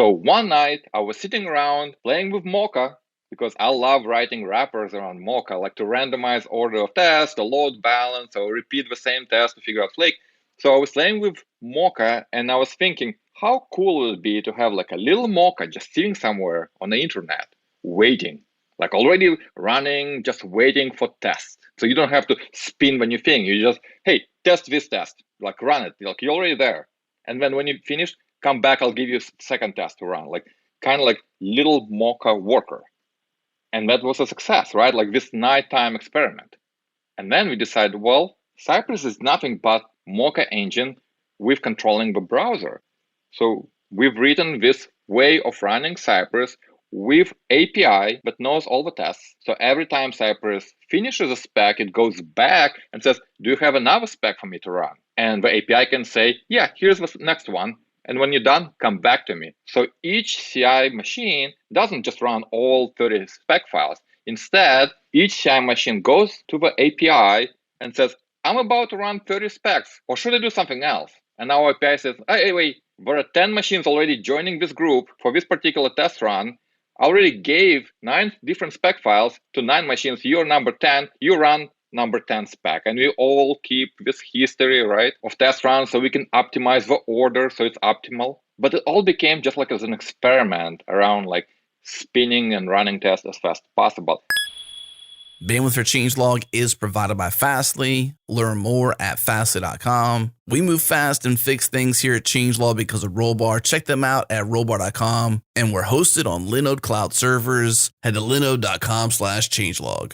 So one night I was sitting around playing with Mocha because I love writing wrappers around Mocha, like to randomize order of tests, the load balance, or repeat the same test to figure out flake. So I was playing with Mocha and I was thinking, how cool would it be to have like a little Mocha just sitting somewhere on the internet, waiting, like already running, just waiting for tests. So you don't have to spin the new thing. You just, hey, test this test, like run it, like you're already there. And then when you finish, come back, I'll give you a second test to run, like kind of like little Mocha worker. And that was a success, right? Like this nighttime experiment. And then we decided, well, Cypress is nothing but Mocha engine with controlling the browser. So we've written this way of running Cypress with API that knows all the tests. So every time Cypress finishes a spec, it goes back and says, do you have another spec for me to run? And the API can say, yeah, here's the next one. And when you're done, come back to me. So each CI machine doesn't just run all 30 spec files. Instead, each CI machine goes to the API and says, I'm about to run 30 specs, or should I do something else? And our API says, hey, wait, there are 10 machines already joining this group for this particular test run. I already gave 9 different spec files to 9 machines. You're number 10. You run number 10 spec. And we all keep this history, right, of test runs so we can optimize the order so it's optimal. But it all became just like as an experiment around like spinning and running tests as fast as possible. Bandwidth for changelog is provided by Fastly. Learn more at fastly.com. We move fast and fix things here at changelog because of Rollbar. Check them out at rollbar.com. And we're hosted on Linode Cloud servers. Head to linode.com/changelog.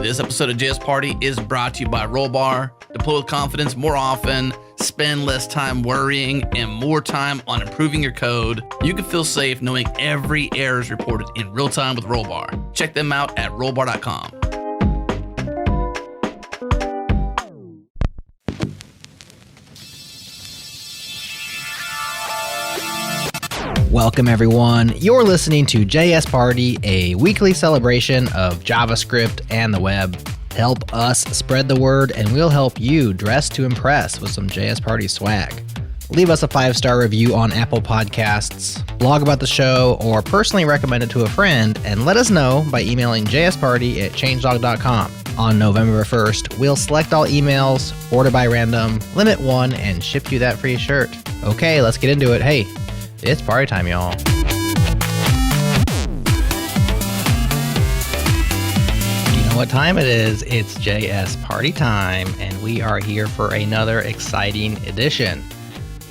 This episode of JS Party is brought to you by Rollbar. Deploy with confidence more often, spend less time worrying, and more time on improving your code. You can feel safe knowing every error is reported in real time with Rollbar. Check them out at rollbar.com. Welcome, everyone. You're listening to JS Party, a weekly celebration of JavaScript and the web. Help us spread the word, and we'll help you dress to impress with some JS Party swag. Leave us a 5-star review on Apple Podcasts, blog about the show, or personally recommend it to a friend, and let us know by emailing jsparty@changelog.com. On November 1st, we'll select all emails, order by random, limit 1, and ship you that free shirt. Okay, let's get into it. Hey, it's party time, y'all. You know what time it is? It's JS Party time, and we are here for another exciting edition.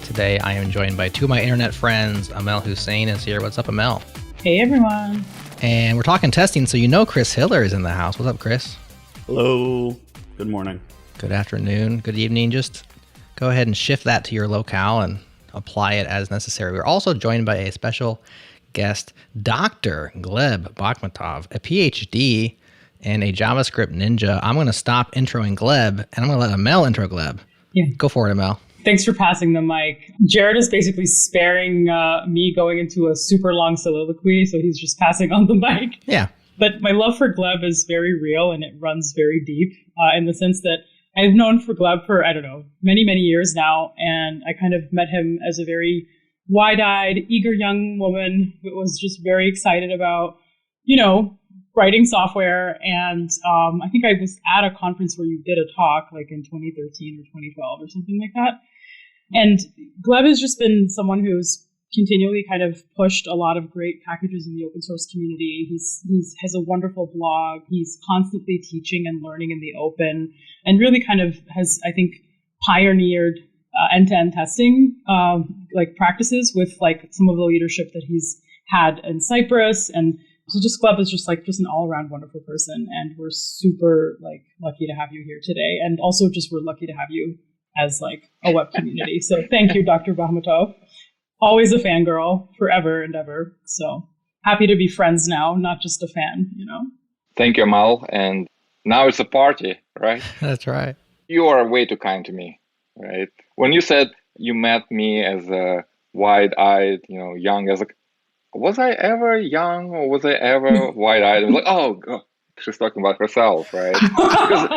Today, I am joined by 2 of my internet friends. Amel Hussein is here. What's up, Amel? Hey, everyone. And we're talking testing, so you know Chris Hiller is in the house. What's up, Chris? Hello. Good morning. Good afternoon. Good evening. Just go ahead and shift that to your locale and apply it as necessary. We're also joined by a special guest, Dr. Gleb Bahmutov, a PhD and a JavaScript ninja. I'm going to stop introing Gleb, and I'm going to let Amel intro Gleb. Yeah. Go for it, Amel. Thanks for passing the mic. Jared is basically sparing me going into a super long soliloquy, so he's just passing on the mic. Yeah. But my love for Gleb is very real, and it runs very deep in the sense that I've known for Gleb for, many, many years now, and I kind of met him as a very wide-eyed, eager young woman who was just very excited about, writing software. And I think I was at a conference where you did a talk like in 2013 or 2012 or something like that. And Gleb has just been someone who's continually kind of pushed a lot of great packages in the open source community. He's has a wonderful blog. He's constantly teaching and learning in the open, and really kind of has, I think, pioneered end-to-end testing practices with like some of the leadership that he's had in Cypress. And so just Gleb is just an all-around wonderful person, and we're super lucky to have you here today. And also just we're lucky to have you as a web community. So thank you, Dr. Bahmutov. Always a fangirl, forever and ever. So happy to be friends now, not just a fan, Thank you, Amal. And now it's a party, right? That's right. You are way too kind to me, right? When you said you met me as a wide-eyed, young, as was I ever young or was I ever wide-eyed? I was like, oh, God, she's talking about herself, right? Because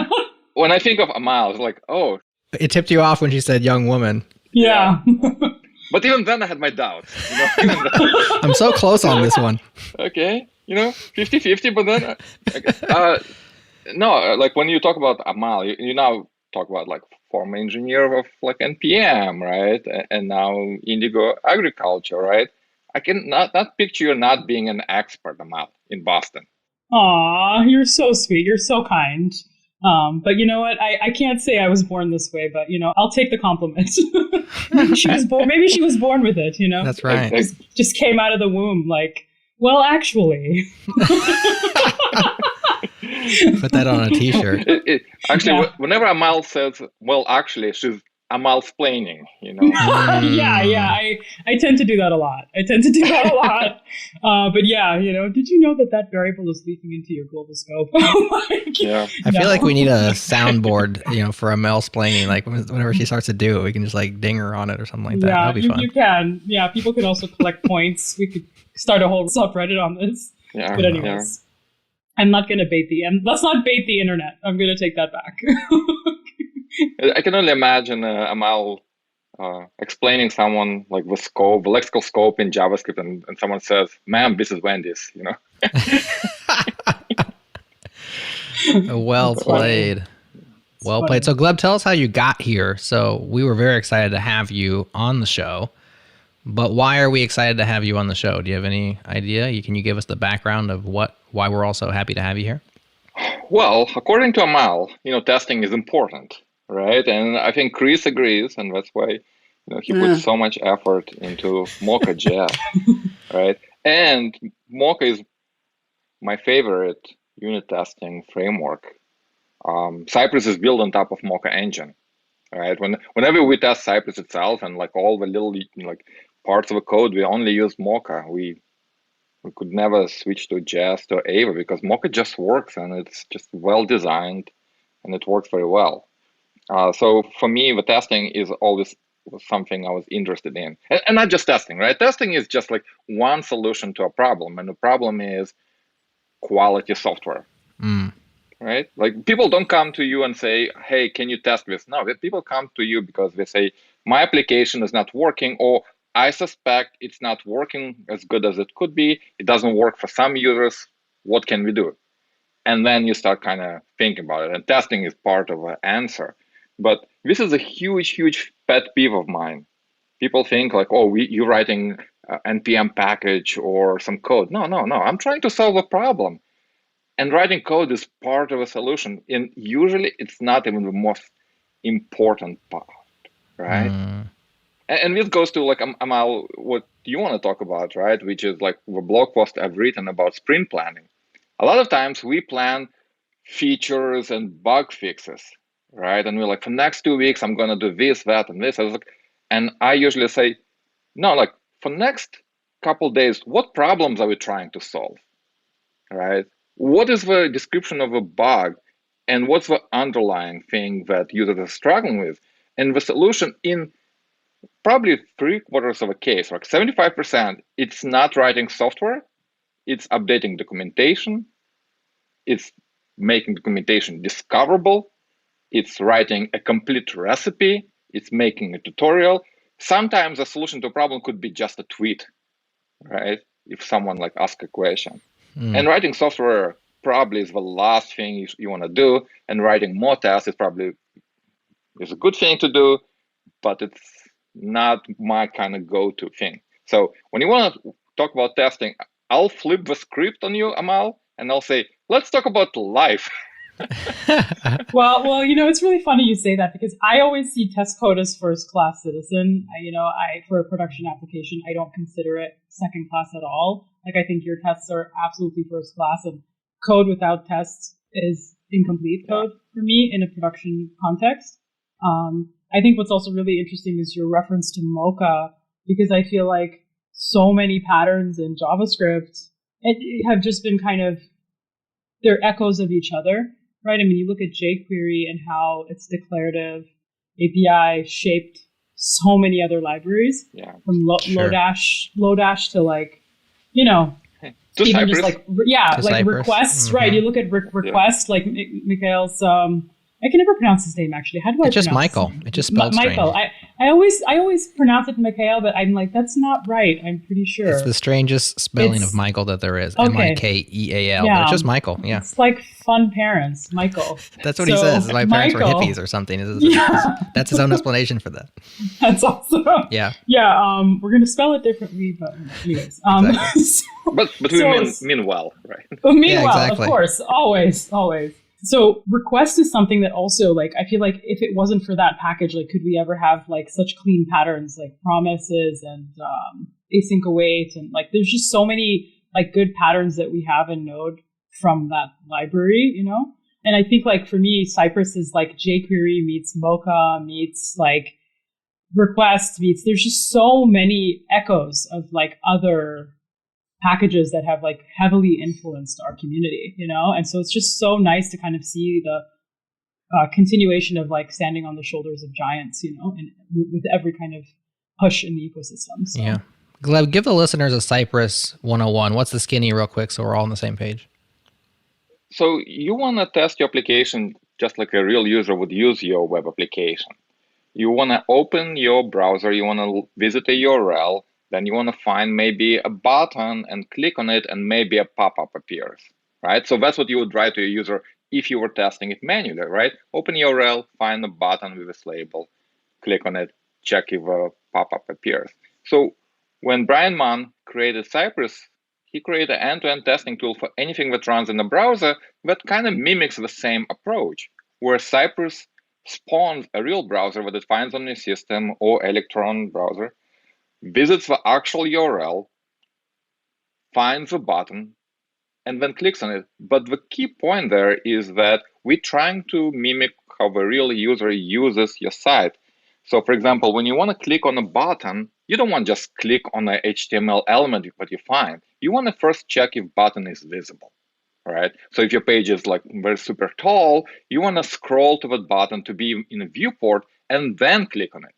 when I think of Amal, it's like, oh. It tipped you off when she said young woman. Yeah. But even then I had my doubts. Even then. I'm so close on this one. Okay, 50-50, but then no, like when you talk about Amal, you now talk about like former engineer of like NPM, right? And now Indigo Agriculture, right? I can not picture you not being an expert, Amal, in Boston. Aw, you're so sweet. You're so kind. But you know what? I can't say I was born this way, but I'll take the compliment. Maybe she was born with it, That's right. Just came out of the womb like, well, actually. Put that on a t-shirt. Actually, whenever Amal says, well, actually, she's Amal-splaining, Yeah. I tend to do that a lot. But yeah, did you know that variable is leaking into your global scope? Yeah. I feel like we need a soundboard, for Amal-splaining. Like whenever she starts to do it, we can just like ding her on it or something like that. Yeah, That'll be fun. You can. Yeah, people can also collect points. We could start a whole subreddit on this. Yeah. But anyways, I'm not going to bait let's not bait the internet. I'm going to take that back. I can only imagine Amal explaining someone like the scope, the lexical scope in JavaScript, and someone says, "Ma'am, this is Wendy's," Well played. Well played. So Gleb, tell us how you got here. So we were very excited to have you on the show. But why are we excited to have you on the show? Do you have any idea? Can you give us the background of why we're all so happy to have you here? Well, according to Amal, testing is important, right? And I think Chris agrees, and that's why he put so much effort into Mocha.js, right? And Mocha is my favorite unit testing framework. Cypress is built on top of Mocha engine, right? Whenever we test Cypress itself and like all the little parts of the code, we only use Mocha. We could never switch to Jest or Ava because Mocha just works and it's just well designed and it works very well. So for me, the testing is always something I was interested in. And not just testing, right? Testing is just like one solution to a problem. And the problem is quality software, right? Like people don't come to you and say, hey, can you test this? No, people come to you because they say, my application is not working, or I suspect it's not working as good as it could be. It doesn't work for some users. What can we do? And then you start kind of thinking about it. And testing is part of the answer. But this is a huge, huge pet peeve of mine. People think like, oh, you're writing an NPM package or some code. No. I'm trying to solve a problem. And writing code is part of a solution. And usually it's not even the most important part, right? And this goes to like Amal, what you want to talk about, right? Which is like the blog post I've written about sprint planning. A lot of times we plan features and bug fixes, right? And we're like, for next 2 weeks, I'm going to do this, that, and this. And I usually say, no, like for next couple days, what problems are we trying to solve, right? What is the description of a bug? And what's the underlying thing that users are struggling with? And the solution in probably 3/4 of a case, like 75%, it's not writing software, it's updating documentation, it's making documentation discoverable, it's writing a complete recipe, it's making a tutorial. Sometimes a solution to a problem could be just a tweet, right? If someone like asks a question. And writing software probably is the last thing you want to do. And writing more tests is probably a good thing to do, but it's not my kind of go-to thing. So when you want to talk about testing, I'll flip the script on you, Amal, and I'll say, let's talk about life. Well, it's really funny you say that because I always see test code as first-class citizen. For a production application, I don't consider it second class at all. Like, I think your tests are absolutely first class, and code without tests is incomplete code for me in a production context. I think what's also really interesting is your reference to Mocha, because I feel like so many patterns in JavaScript have just been they're echoes of each other, right? I mean, you look at jQuery and how it's declarative API shaped so many other libraries, from Lodash to like, to even Cypress. just like Cypress. requests, right? You look at requests, like Mikhail's I can never pronounce his name, actually. How do I It's just pronounce Michael. his name? It just spelled strange. Michael. I always pronounce it Mikhail, but I'm like, that's not right. I'm pretty sure. It's the strangest spelling of Michael that there is. Okay. Mikeal. Yeah. But it's just Michael. Yeah. It's like fun parents, Michael. That's what he says. My parents were Michael, hippies or something. Yeah. That's his own explanation for that. That's awesome. Yeah. Yeah. We're gonna spell it differently, but anyways. Exactly. But we mean well, right? Meanwhile, Yeah, exactly. of course, always. So request is something that also, like, I feel like if it wasn't for that package, like, could we ever have like such clean patterns like promises and async await, and like there's just so many like good patterns that we have in Node from that library, you know? And I think like for me, Cypress is like jQuery meets Mocha meets like request meets, there's just so many echoes of like other packages that have like heavily influenced our community, you know? And so it's just so nice to kind of see the continuation of like standing on the shoulders of giants, you know, and with every kind of push in the ecosystem. So. Yeah. Gleb, give the listeners a Cypress 101. What's the skinny real quick so we're all on the same page? So you want to test your application just like a real user would use your web application. You want to open your browser, you want to visit a URL, then you want to find maybe a button and click on it, and maybe a pop-up appears, right? So that's what you would write to a user if you were testing it manually, right? Open URL, find a button with this label, click on it, check if a pop-up appears. So when Brian Mann created Cypress, he created an end-to-end testing tool for anything that runs in a browser that kind of mimics the same approach, where Cypress spawns a real browser that it finds on your system or Electron browser, visits the actual URL, finds a button, and then clicks on it. But the key point there is that we're trying to mimic how a real user uses your site. So for example, when you want to click on a button, you don't want to just click on an HTML element that you find. You want to first check if button is visible, right? So if your page is like very super tall, you want to scroll to that button to be in a viewport and then click on it.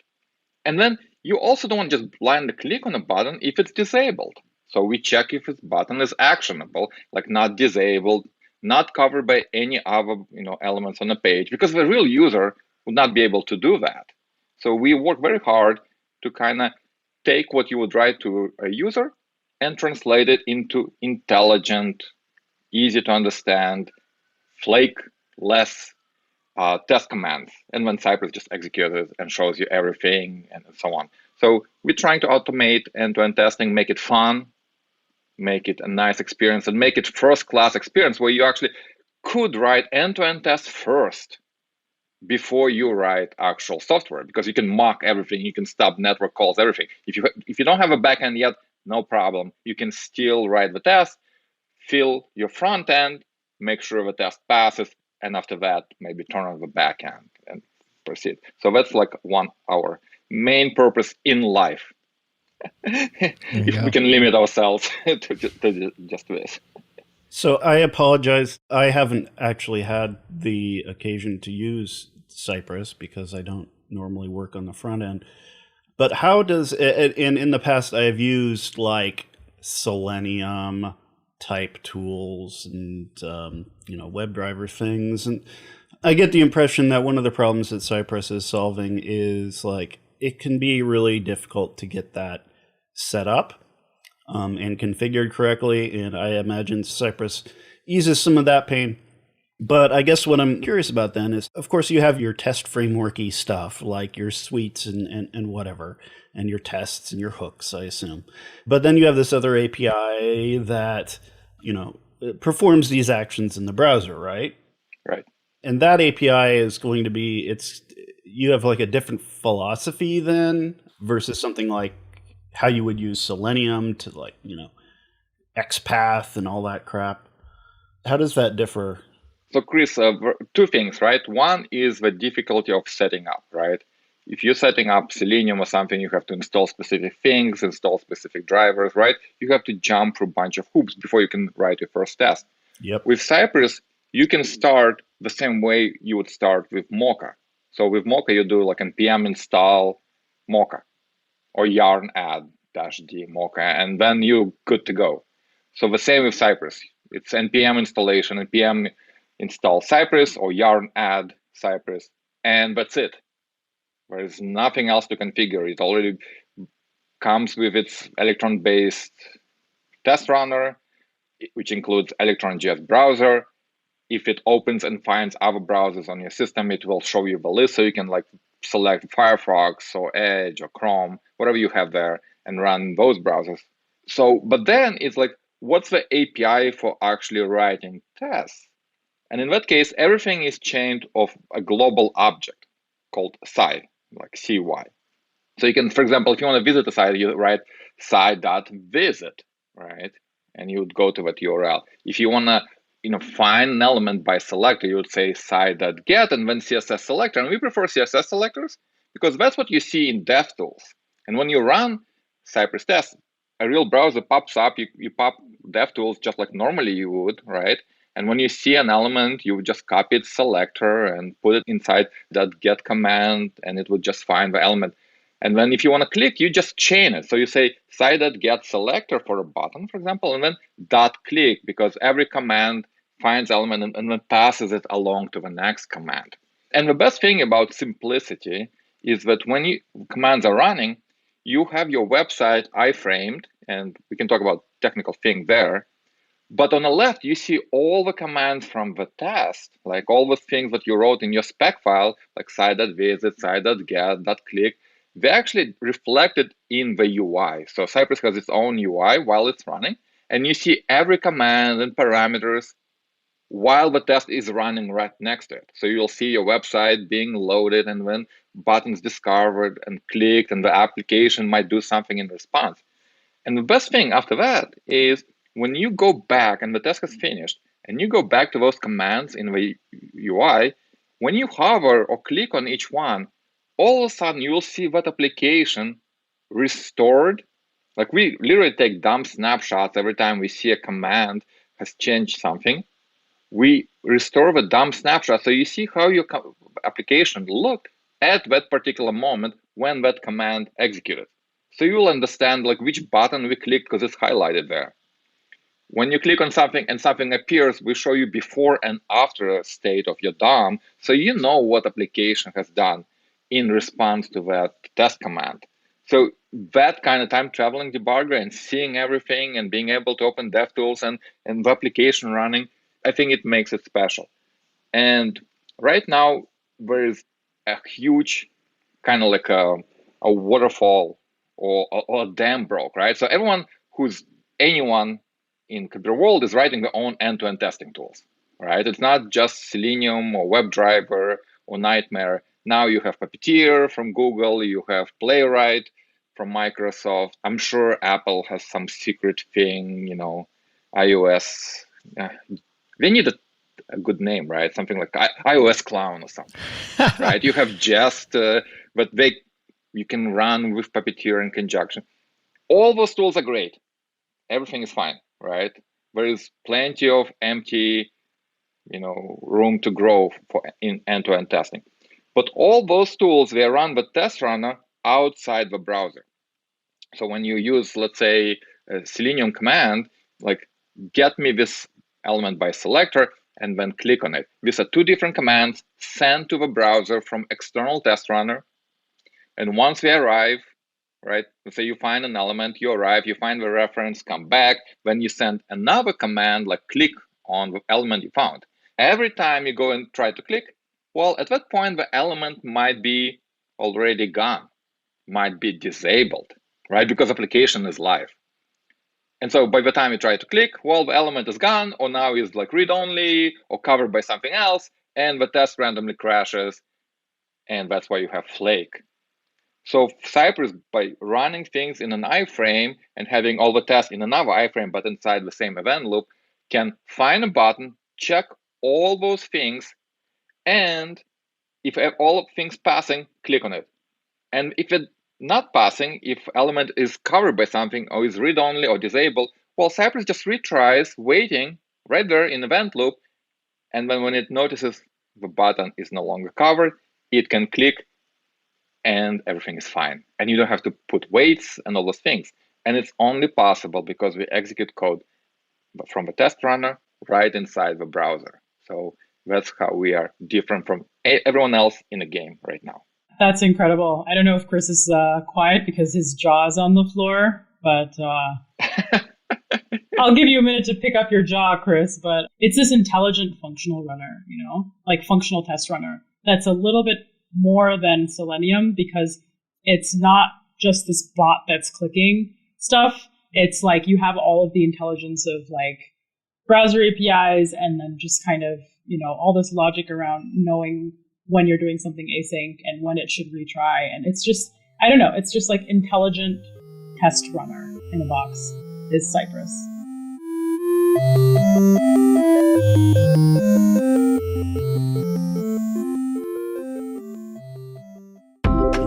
And then you also don't want to just blindly click on a button if it's disabled. So we check if this button is actionable, like not disabled, not covered by any other elements on the page, because the real user would not be able to do that. So we work very hard to kind of take what you would write to a user and translate it into intelligent, easy to understand, flake-less test commands. And then Cypress just executes it and shows you everything and so on. So we're trying to automate end-to-end testing, make it fun, make it a nice experience, and make it first-class experience where you actually could write end-to-end tests first before you write actual software, because you can mock everything, you can stop network calls, everything. If you don't have a backend yet, no problem. You can still write the test, fill your front end, make sure the test passes, and after that, maybe turn on the backend and proceed. So that's like our main purpose in life. If we can limit ourselves to just this. So I apologize. I haven't actually had the occasion to use Cypress because I don't normally work on the front end. But how does it, in the past I have used like Selenium type tools and WebDriver things, and I get the impression that one of the problems that Cypress is solving is like it can be really difficult to get that set up and configured correctly, and I imagine Cypress eases some of that pain. But I guess what I'm curious about then is, of course, you have your test frameworky stuff, like your suites and whatever, and your tests and your hooks, I assume. But then you have this other API that, performs these actions in the browser, right? Right. And that API is going to be, you have like a different philosophy then versus something like how you would use Selenium to XPath and all that crap. How does that differ? So Chris, two things, right? One is the difficulty of setting up, right? If you're setting up Selenium or something, you have to install specific things, install specific drivers, right? You have to jump through a bunch of hoops before you can write your first test. Yep. With Cypress, you can start the same way you would start with Mocha. So with Mocha, you do like npm install Mocha or yarn add -d Mocha, and then you're good to go. So the same with Cypress. It's npm installation, npm install Cypress or yarn add Cypress, and that's it. There is nothing else to configure. It already comes with its Electron-based test runner, which includes Electron.js browser. If it opens and finds other browsers on your system, it will show you the list, so you can like select Firefox or Edge or Chrome, whatever you have there, and run those browsers. So, but then it's like, what's the API for actually writing tests? And in that case, everything is chained of a global object called site, like CY. So you can, for example, if you want to visit a site, you write site.visit, right? And you would go to that URL. If you want to find an element by selector, you would say site.get and then CSS selector. And we prefer CSS selectors because that's what you see in DevTools. And when you run Cypress tests, a real browser pops up, you pop DevTools just like normally you would, right? And when you see an element, you would just copy its selector and put it inside that get command, and it would just find the element. And then if you want to click, you just chain it. So you say site.get selector for a button, for example, and then .click, because every command finds element and then passes it along to the next command. And the best thing about simplicity is that when commands are running, you have your website iframed, and we can talk about technical thing there. But on the left, you see all the commands from the test, like all the things that you wrote in your spec file, like site.visit, site.get, .click. They actually reflected in the UI. So Cypress has its own UI while it's running, and you see every command and parameters while the test is running right next to it. So you'll see your website being loaded, and then buttons discovered and clicked, and the application might do something in response. And the best thing after that is when you go back and the test has finished, and you go back to those commands in the UI, when you hover or click on each one, all of a sudden you will see that application restored. Like we literally take dumb snapshots every time we see a command has changed something. We restore the dumb snapshot, so you see how your application looked at that particular moment when that command executed. So you will understand like which button we clicked because it's highlighted there. When you click on something and something appears, we show you before and after state of your DOM, so you know what application has done in response to that test command. So that kind of time traveling debugger and seeing everything and being able to open DevTools and the application running, I think it makes it special. And right now, there is a huge kind of like a waterfall or a dam broke, right? So anyone in computer world is writing their own end-to-end testing tools, right? It's not just Selenium or WebDriver or Nightmare. Now you have Puppeteer from Google, you have Playwright from Microsoft. I'm sure Apple has some secret thing, iOS. They need a good name, right? Something like iOS Clown or something, right? You have Jest, but you can run with Puppeteer in conjunction. All those tools are great. Everything is fine, right? There is plenty of empty, room to grow in end-to-end testing. But all those tools, they run the test runner outside the browser. So when you use, let's say, a Selenium command, like get me this element by selector, and then click on it. These are two different commands sent to the browser from external test runner. And once they arrive, right, let's say you find an element, you arrive, you find the reference, come back, then you send another command, like click on the element you found. Every time you go and try to click, well, at that point, the element might be already gone, might be disabled, right, because application is live. And so by the time you try to click, well, the element is gone, or now is like read-only, or covered by something else, and the test randomly crashes, and that's why you have flake. So Cypress, by running things in an iframe and having all the tests in another iframe, but inside the same event loop, can find a button, check all those things, and if all things passing, click on it. And if it's not passing, if element is covered by something or is read-only or disabled, well, Cypress just retries, waiting right there in event loop, and then when it notices the button is no longer covered, it can click and everything is fine. And you don't have to put waits and all those things. And it's only possible because we execute code from the test runner right inside the browser. So That's how we are different from everyone else in the game right now. That's incredible. I don't know if Chris is quiet because his jaw is on the floor, but I'll give you a minute to pick up your jaw, Chris. But it's this intelligent functional runner, like functional test runner. That's a little bit more than Selenium because it's not just this bot that's clicking stuff. It's like you have all of the intelligence of like browser APIs and then just kind of, all this logic around knowing when you're doing something async and when it should retry. And it's just, I don't know, it's just like intelligent test runner in a box is Cypress.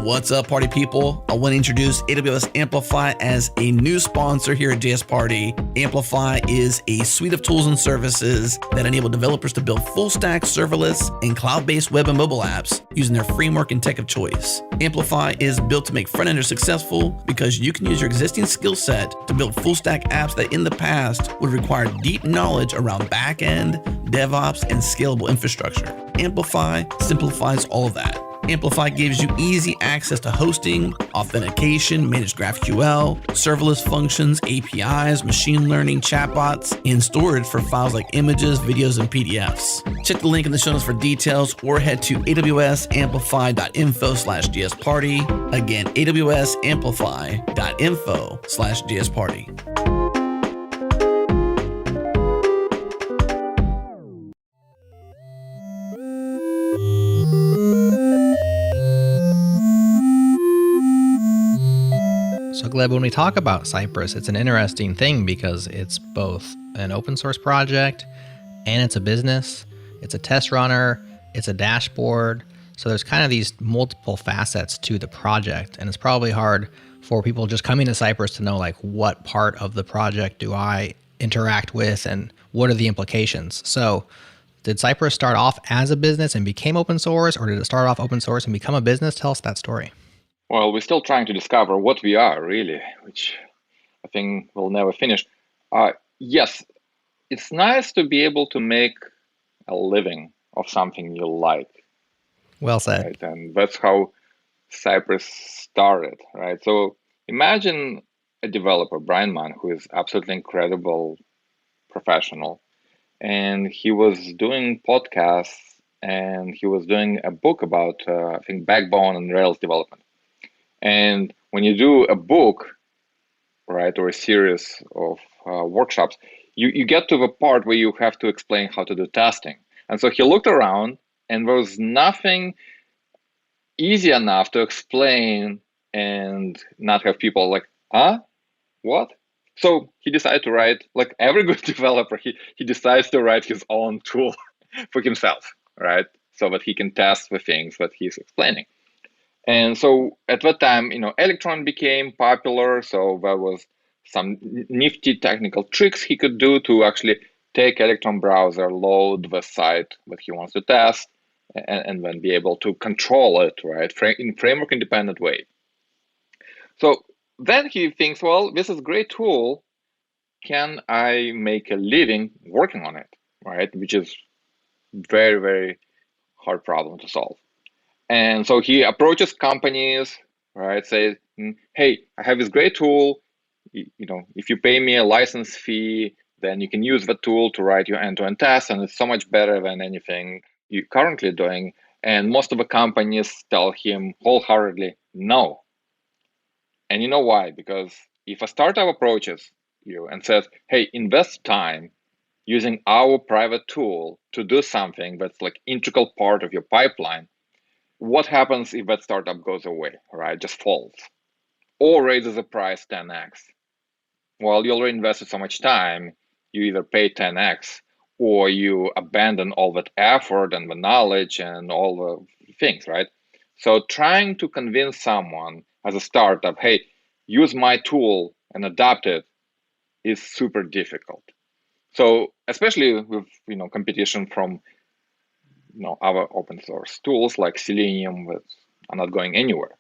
What's up, party people? I want to introduce AWS Amplify as a new sponsor here at JS Party. Amplify is a suite of tools and services that enable developers to build full-stack serverless and cloud-based web and mobile apps using their framework and tech of choice. Amplify is built to make front-enders successful because you can use your existing skill set to build full-stack apps that in the past would require deep knowledge around back-end, DevOps, and scalable infrastructure. Amplify simplifies all of that. Amplify gives you easy access to hosting, authentication, managed GraphQL, serverless functions, APIs, machine learning, chatbots, and storage for files like images, videos, and PDFs. Check the link in the show notes for details or head to awsamplify.info/JSParty. Again, awsamplify.info/JSParty. So Gleb, when we talk about Cypress, it's an interesting thing because it's both an open source project and it's a business, it's a test runner, it's a dashboard. So there's kind of these multiple facets to the project. And it's probably hard for people just coming to Cypress to know like what part of the project do I interact with and what are the implications. So did Cypress start off as a business and became open source, or did it start off open source and become a business? Tell us that story. Well, we're still trying to discover what we are really, which I think we'll never finish. Yes, it's nice to be able to make a living of something you like. Well said. Right? And that's how Cypress started, right? So imagine a developer, Brian Mann, who is absolutely incredible professional, and he was doing podcasts and he was doing a book about, I think, Backbone and Rails development. And when you do a book, right, or a series of workshops, you get to the part where you have to explain how to do testing. And so he looked around and there was nothing easy enough to explain and not have people like, huh? What? So he decided to write, like every good developer, he decides to write his own tool for himself, right? So that he can test the things that he's explaining. And so at that time, Electron became popular. So there was some nifty technical tricks he could do to actually take Electron browser, load the site that he wants to test, and then be able to control it, right, in framework independent way. So then he thinks, well, this is a great tool. Can I make a living working on it, right? Which is very, very hard problem to solve. And so he approaches companies, right? Says, hey, I have this great tool. If you pay me a license fee, then you can use the tool to write your end-to-end tests, and it's so much better than anything you're currently doing. And most of the companies tell him wholeheartedly, no. And you know why? Because if a startup approaches you and says, hey, invest time using our private tool to do something that's like integral part of your pipeline, what happens if that startup goes away, right? Just falls or raises the price 10x? Well, you already invested so much time, you either pay 10x or you abandon all that effort and the knowledge and all the things, right? So trying to convince someone as a startup, hey, use my tool and adopt it is super difficult. So especially with competition from other open source tools like Selenium that are not going anywhere.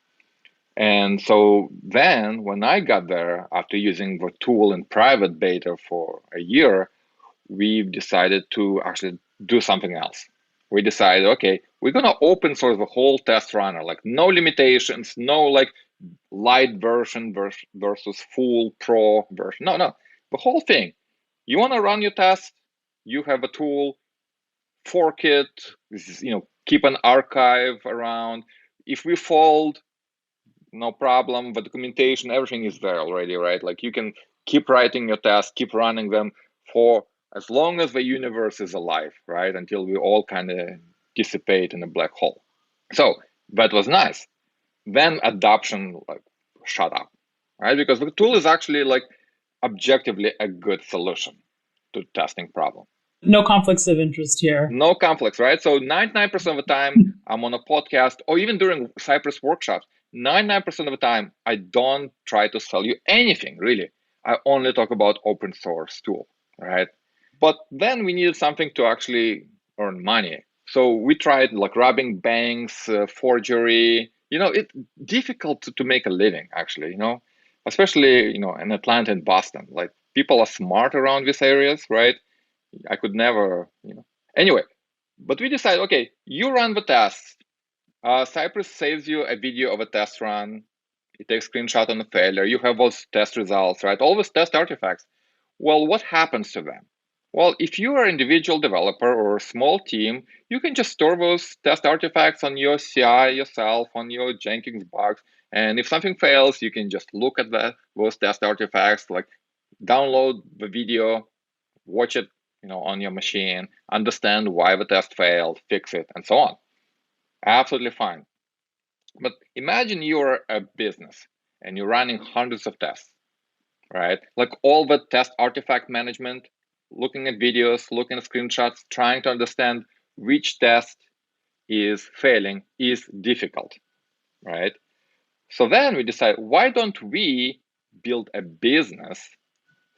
And so then when I got there, after using the tool in private beta for a year, we've decided to actually do something else. we decided, okay, we're gonna open source the whole test runner, like no limitations, no like light version versus full pro version. No, the whole thing. You wanna run your test, you have a tool, fork it, keep an archive around. If we fold, no problem. The documentation, everything is there already, right? Like you can keep writing your tests, keep running them for as long as the universe is alive, right? Until we all kind of dissipate in a black hole. So that was nice. Then adoption like shut up, right? Because the tool is actually like objectively a good solution to testing problem. No conflicts of interest here. No conflicts, right? So 99% of the time I'm on a podcast or even during Cypress workshops, 99% of the time I don't try to sell you anything, really. I only talk about open source tool, right? But then we needed something to actually earn money. So we tried like robbing banks, forgery. It's difficult to make a living, actually, especially, in Atlanta and Boston. Like people are smart around these areas, right? I could never. Anyway, but we decided, okay, you run the test. Cypress saves you a video of a test run. It takes screenshot on the failure. You have those test results, right? All those test artifacts. Well, what happens to them? Well, if you are an individual developer or a small team, you can just store those test artifacts on your CI yourself, on your Jenkins box. And if something fails, you can just look at those test artifacts, like download the video, watch it, on your machine, understand why the test failed, fix it, and so on. Absolutely fine. But imagine you're a business and you're running hundreds of tests, right? Like all the test artifact management, looking at videos, looking at screenshots, trying to understand which test is failing is difficult, right? So then we decide, why don't we build a business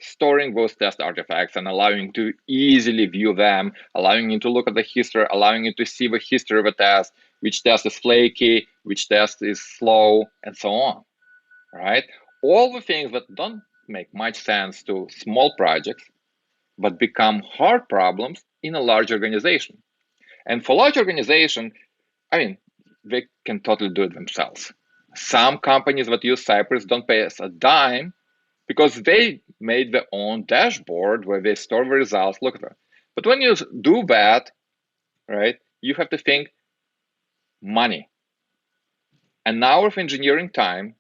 storing those test artifacts and allowing you to easily view them, allowing you to look at the history, allowing you to see the history of a test, which test is flaky, which test is slow, and so on, right? All the things that don't make much sense to small projects, but become hard problems in a large organization. And for large organization, they can totally do it themselves. Some companies that use Cypress don't pay us a dime because they made their own dashboard where they store the results, look at that. But when you do that, right, you have to think money. An hour of engineering time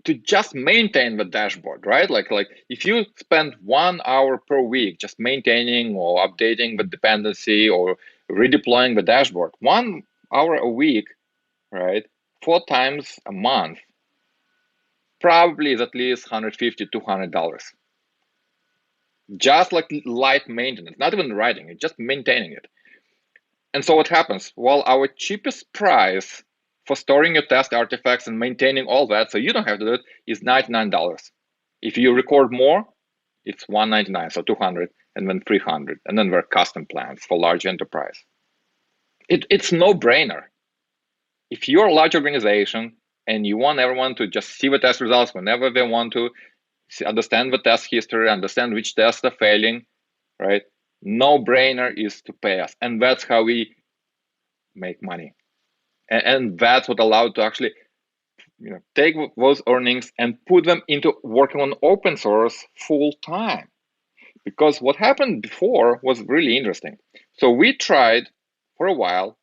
to just maintain the dashboard, right? Like if you spend 1 hour per week just maintaining or updating the dependency or redeploying the dashboard, 1 hour a week, right, 4 times a month, probably is at least $150, $200. Just like light maintenance, not even writing it, just maintaining it. And so what happens? Well, our cheapest price for storing your test artifacts and maintaining all that, so you don't have to do it, is $99. If you record more, it's $199, so $200, and then $300, and then there are custom plans for large enterprise. It's no-brainer. If you're a large organization and you want everyone to just see the test results whenever they want to, understand the test history, understand which tests are failing, right? No-brainer is to pay us. And that's how we make money. And that's what allowed to actually take those earnings and put them into working on open source full time. Because what happened before was really interesting. So we tried for a while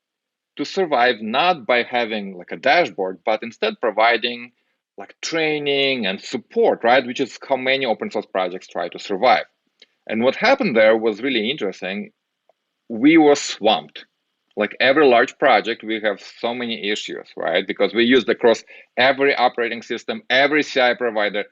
to survive not by having like a dashboard, but instead providing like training and support, right? Which is how many open source projects try to survive. And what happened there was really interesting. We were swamped. Like every large project, we have so many issues, right? Because we used across every operating system, every CI provider,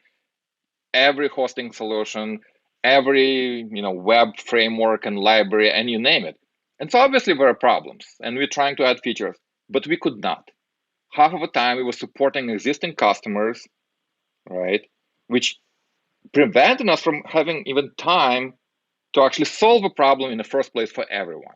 every hosting solution, every web framework and library, and you name it. And so obviously there are problems, and we're trying to add features, but we could not. Half of the time we were supporting existing customers, right? Which prevented us from having even time to actually solve a problem in the first place for everyone.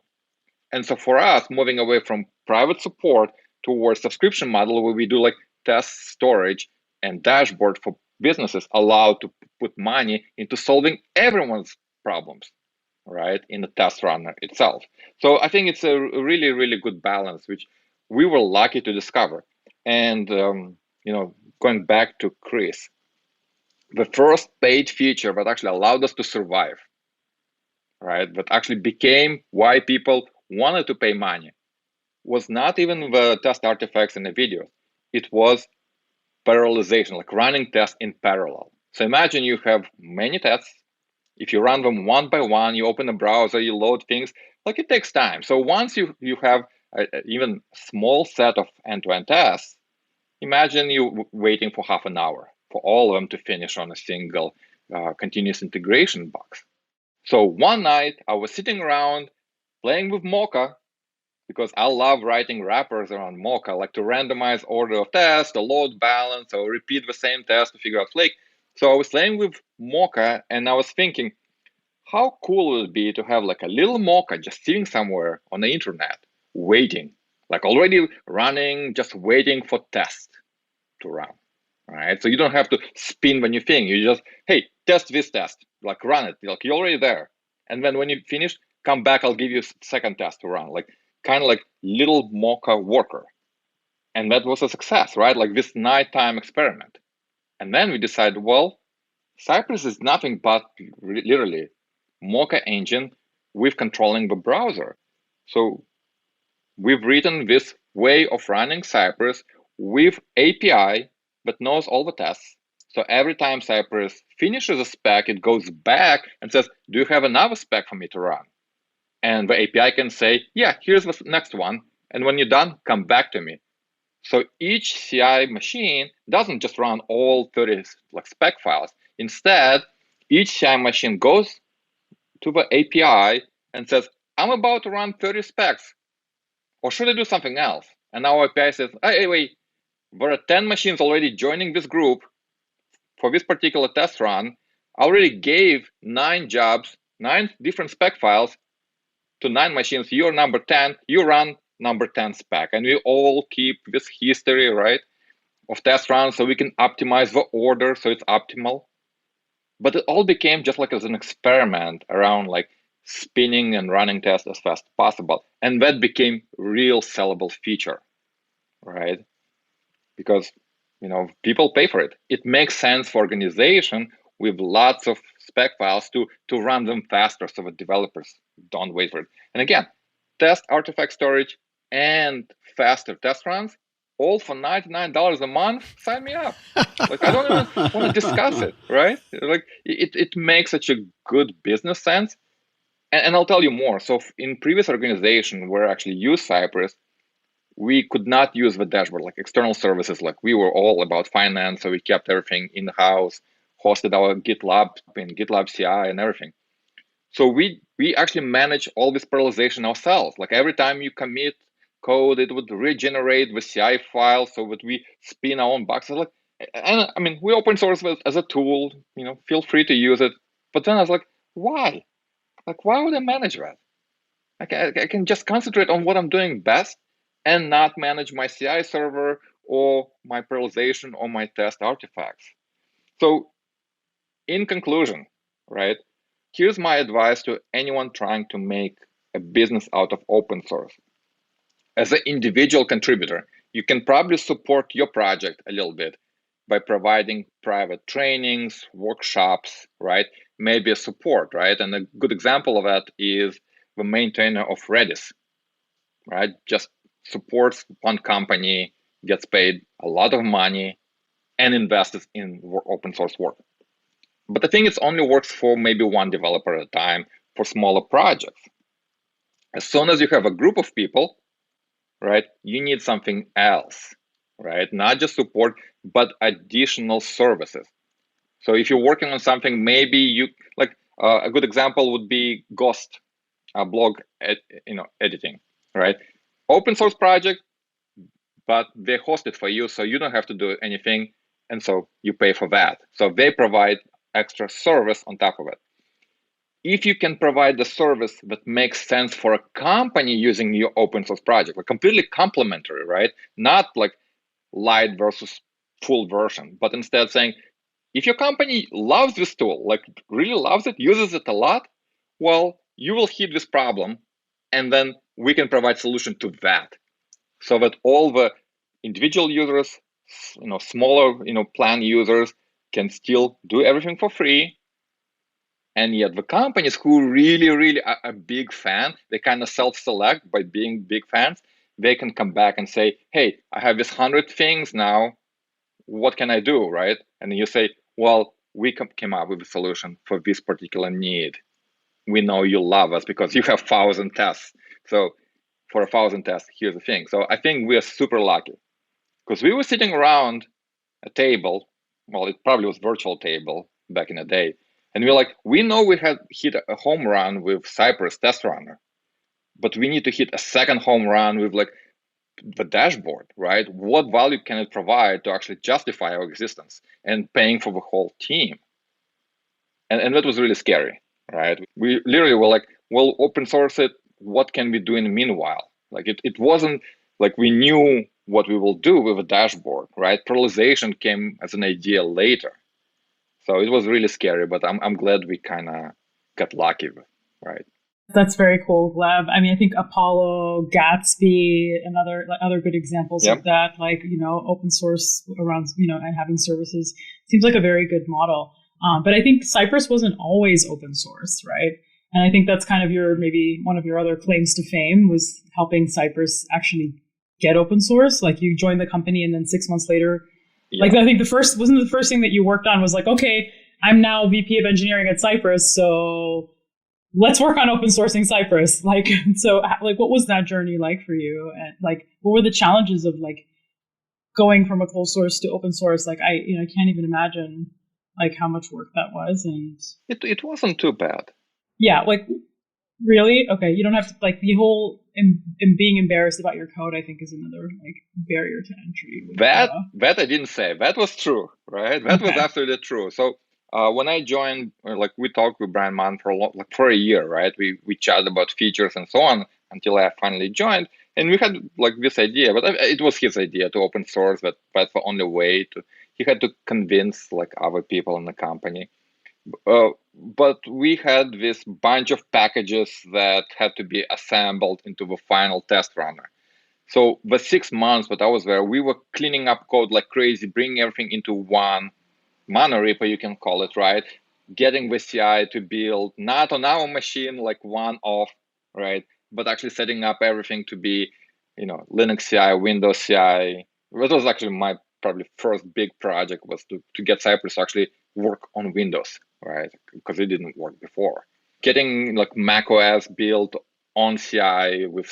And so for us, moving away from private support towards subscription model where we do like test storage and dashboard for businesses allowed to put money into solving everyone's problems. right, in the test runner itself. So I think it's a really, really good balance, which we were lucky to discover. And going back to Chris, the first paid feature that actually allowed us to survive, right, that actually became why people wanted to pay money, was not even the test artifacts in the videos. It was parallelization, like running tests in parallel. So imagine you have many tests. If you run them one by one, you open a browser, you load things, like it takes time. So once you have even small set of end-to-end tests, imagine you waiting for half an hour for all of them to finish on a single continuous integration box. So one night I was sitting around playing with Mocha because I love writing wrappers around Mocha, like to randomize order of tests, the load balance, or repeat the same test to figure out flake. So I was playing with Mocha and I was thinking, how cool would it be to have like a little Mocha just sitting somewhere on the internet, waiting, like already running, just waiting for tests to run, right? So you don't have to spin the new thing. You just, hey, test this test, like run it, like you're already there. And then when you finish, come back, I'll give you a second test to run, like kind of like little Mocha worker. And that was a success, right? Like this nighttime experiment. And then we decided, well, Cypress is nothing but literally Mocha engine with controlling the browser. So we've written this way of running Cypress with API that knows all the tests. So every time Cypress finishes a spec, it goes back and says, do you have another spec for me to run? And the API can say, yeah, here's the next one. And when you're done, come back to me. So each CI machine doesn't just run all 30 like spec files. Instead, each CI machine goes to the API and says, I'm about to run 30 specs, or should I do something else? And our API says, hey, wait, there are 10 machines already joining this group for this particular test run. I already gave 9 jobs, 9 different spec files to 9 machines. You're number 10, you run number 10 spec. And we all keep this history, right, of test runs so we can optimize the order so it's optimal. But it all became just like as an experiment around like spinning and running tests as fast as possible. And that became real sellable feature, right? Because people pay for it. It makes sense for organization with lots of spec files to run them faster so that developers don't wait for it. And again, test artifact storage and faster test runs, all for $99 a month. Sign me up. Like I don't even want to discuss it, right? Like it makes such a good business sense. And I'll tell you more. So in previous organization where I actually use Cypress, we could not use the dashboard, like external services. Like we were all about finance, so we kept everything in-house, hosted our GitLab and GitLab CI and everything. So we actually manage all this parallelization ourselves. Like every time you commit code, it would regenerate the CI file so that we spin our own boxes. Like, and I mean, we open source as a tool. Feel free to use it. But then I was like, why? Like, why would I manage that? I can just concentrate on what I'm doing best and not manage my CI server or my parallelization or my test artifacts. So in conclusion, right, here's my advice to anyone trying to make a business out of open source. As an individual contributor, you can probably support your project a little bit by providing private trainings, workshops, right? Maybe a support, right? And a good example of that is the maintainer of Redis, right? Just supports one company, gets paid a lot of money, and invests in open source work. But I think it only works for maybe one developer at a time for smaller projects. As soon as you have a group of people, right, you need something else, right? Not just support, but additional services. So if you're working on something, maybe you like a good example would be Ghost, blog editing, right? Open source project, but they host it for you, so you don't have to do anything, and so you pay for that. So they provide extra service on top of it. If you can provide the service that makes sense for a company using your open source project, like completely complementary, right? Not like light versus full version, but instead saying, if your company loves this tool, like really loves it, uses it a lot, well, you will hit this problem, and then we can provide solution to that, so that all the individual users, smaller, plan users can still do everything for free. And yet the companies who really, really are a big fan, they kind of self-select by being big fans. They can come back and say, hey, I have this 100 things now. What can I do, right? And then you say, well, we came up with a solution for this particular need. We know you love us because you have 1,000 tests. So for 1,000 tests, here's the thing. So I think we are super lucky because we were sitting around a table. Well, it probably was virtual table back in the day. And we're like, we know we had hit a home run with Cypress Test Runner, but we need to hit a second home run with like the dashboard, right? What value can it provide to actually justify our existence and paying for the whole team? And that was really scary, right? We literally were like, well, open source it. What can we do in the meanwhile? Like it wasn't like we knew what we will do with a dashboard, right? Parallelization came as an idea later. So it was really scary, but I'm glad we kind of got lucky, right? That's very cool, Gleb. I mean, I think Apollo, Gatsby, and other good examples Yep. of that, like, open source around, and having services seems like a very good model. But I think Cypress wasn't always open source, right? And I think that's kind of maybe one of your other claims to fame was helping Cypress actually get open source. Like you joined the company and then 6 months later, like I think the first thing that you worked on was like, okay, I'm now VP of engineering at Cypress, so let's work on open sourcing Cypress. Like, so like, what was that journey like for you? And like, what were the challenges of like going from a closed source to open source? Like, I can't even imagine like how much work that was. And it wasn't too bad. Yeah, like really? Okay, you don't have to like the whole and being embarrassed about your code. I think is another like barrier to entry. That I didn't say. That was true, right? That was absolutely true. So when I joined, like we talked with Brian Mann for a year, right? We chatted about features and so on until I finally joined, and we had like this idea, but it was his idea to open source. That's the only way to. He had to convince like other people in the company. But we had this bunch of packages that had to be assembled into the final test runner. So the 6 months that I was there, we were cleaning up code like crazy, bringing everything into one monorepo, you can call it, right? Getting the CI to build not on our machine, like one off, right? But actually setting up everything to be, Linux CI, Windows CI. That was actually my probably first big project was to get Cypress to actually work on Windows, right? Because it didn't work before. Getting like Mac OS built on CI with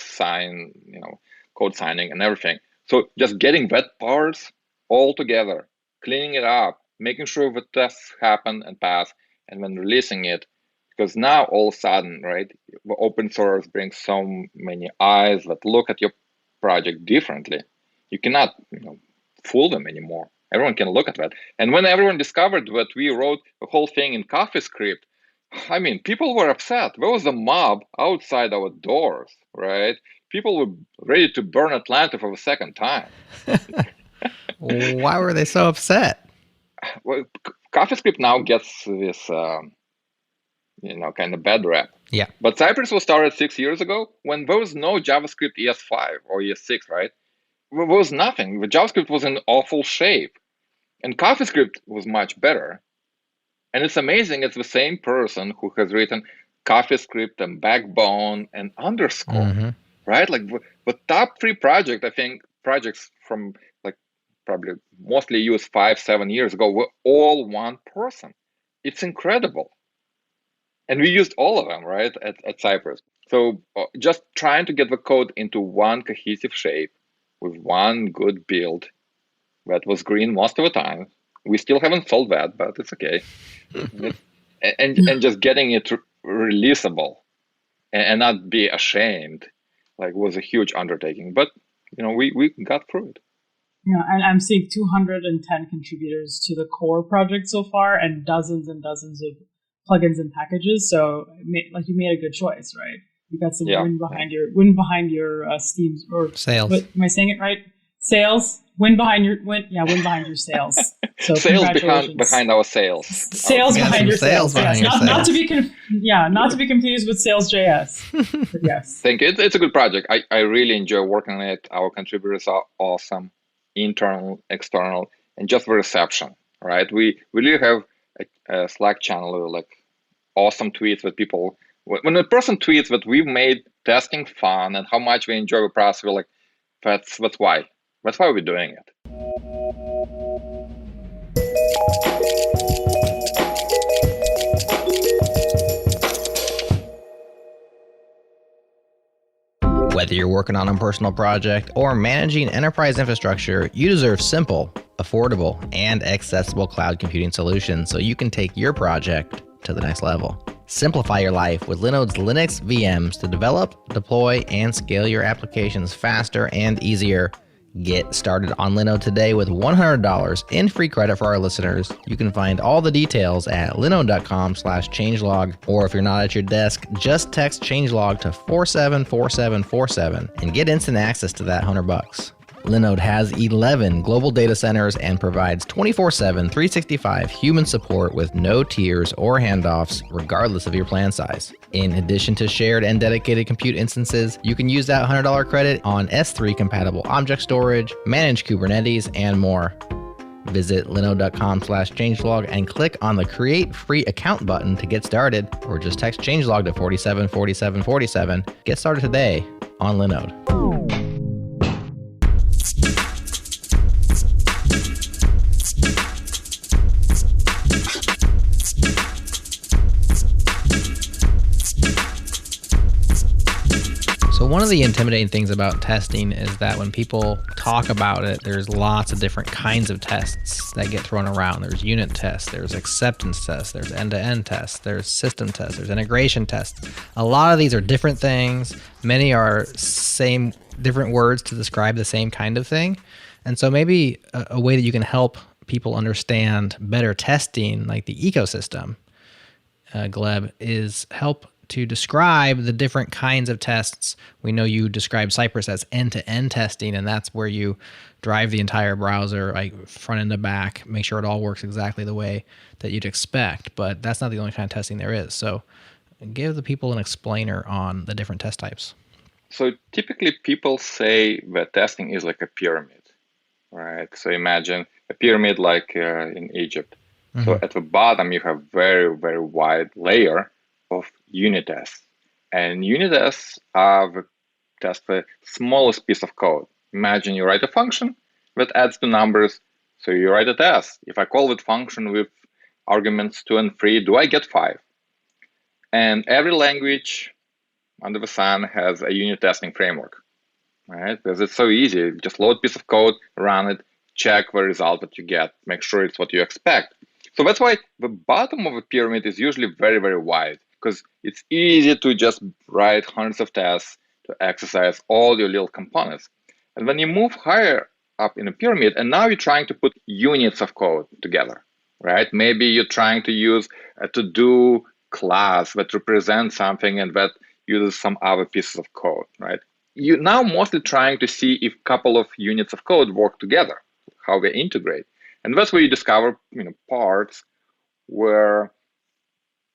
code signing and everything. So just getting that parts all together, cleaning it up, making sure the tests happen and pass, and then releasing it. Because now all of a sudden, right, the open source brings so many eyes that look at your project differently. You cannot, fool them anymore. Everyone can look at that. And when everyone discovered that we wrote the whole thing in CoffeeScript, I mean, people were upset. There was a mob outside our doors, right? People were ready to burn Atlanta for the second time. Why were they so upset? Well, CoffeeScript now gets this, kind of bad rap. Yeah. But Cypress was started 6 years ago when there was no JavaScript ES5 or ES6, right? There was nothing. The JavaScript was in awful shape. And CoffeeScript was much better. And it's amazing. It's the same person who has written CoffeeScript and Backbone and Underscore, right? Like the top 3 projects from like probably mostly used 5-7 years ago were all one person. It's incredible. And we used all of them, right, at Cypress. So just trying to get the code into one cohesive shape with one good build that was green most of the time. We still haven't solved that, but it's okay. and just getting it releasable and not be ashamed, like, was a huge undertaking. But we got through it. Yeah, and I'm seeing 210 contributors to the core project so far, and dozens of plugins and packages. So, you made a good choice, right? You got some wind behind your Steam's or sales. Am I saying it right? Sales. Wind behind your sales. So Sales congratulations. behind our sales. Sales Yeah, behind some your sales sales. behind Yes. your Not to sales. be not to be confused with Sales.js. But yes. Thank you. It's a good project. I really enjoy working on it. Our contributors are awesome, internal, external, and just the reception, right? We really have a Slack channel with like awesome tweets that people, when a person tweets that we've made testing fun and how much we enjoy the process, we're like, that's why. That's why we're doing it. Whether you're working on a personal project or managing enterprise infrastructure, you deserve simple, affordable, and accessible cloud computing solutions so you can take your project to the next level. Simplify your life with Linode's Linux VMs to develop, deploy, and scale your applications faster and easier. Get started on Linode today with $100 in free credit for our listeners. You can find all the details at linode.com/changelog, or if you're not at your desk, just text changelog to 474747 and get instant access to that $100. Linode has 11 global data centers and provides 24/7, 365 human support with no tiers or handoffs, regardless of your plan size. In addition to shared and dedicated compute instances, you can use that $100 credit on S3 compatible object storage, manage Kubernetes, and more. Visit linode.com/changelog and click on the Create Free Account button to get started, or just text changelog to 474747. Get started today on Linode. So one of the intimidating things about testing is that when people talk about it, there's lots of different kinds of tests that get thrown around. There's unit tests, there's acceptance tests, there's end-to-end tests, there's system tests, there's integration tests. A lot of these are different things. Many are different words to describe the same kind of thing. And so maybe a way that you can help people understand better testing, like the ecosystem, Gleb, is help to describe the different kinds of tests. We know you describe Cypress as end-to-end testing, and that's where you drive the entire browser, like front end to back, make sure it all works exactly the way that you'd expect. But that's not the only kind of testing there is. So give the people an explainer on the different test types. So typically people say that testing is like a pyramid, right? So imagine a pyramid like in Egypt. Mm-hmm. So at the bottom, you have very, very wide layer of unit tests. And unit tests are the test the smallest piece of code. Imagine you write a function that adds two numbers. So you write a test. If I call that function with arguments 2 and 3, do I get 5? And every language under the sun has a unit testing framework, right? Because it's so easy. Just load a piece of code, run it, check the result that you get, make sure it's what you expect. So that's why the bottom of a pyramid is usually very, very wide, because it's easy to just write hundreds of tests to exercise all your little components. And when you move higher up in a pyramid, and now you're trying to put units of code together, right? Maybe you're trying to use a to-do class that represents something and that uses some other pieces of code, right? You're now mostly trying to see if a couple of units of code work together, how they integrate. And that's where you discover parts where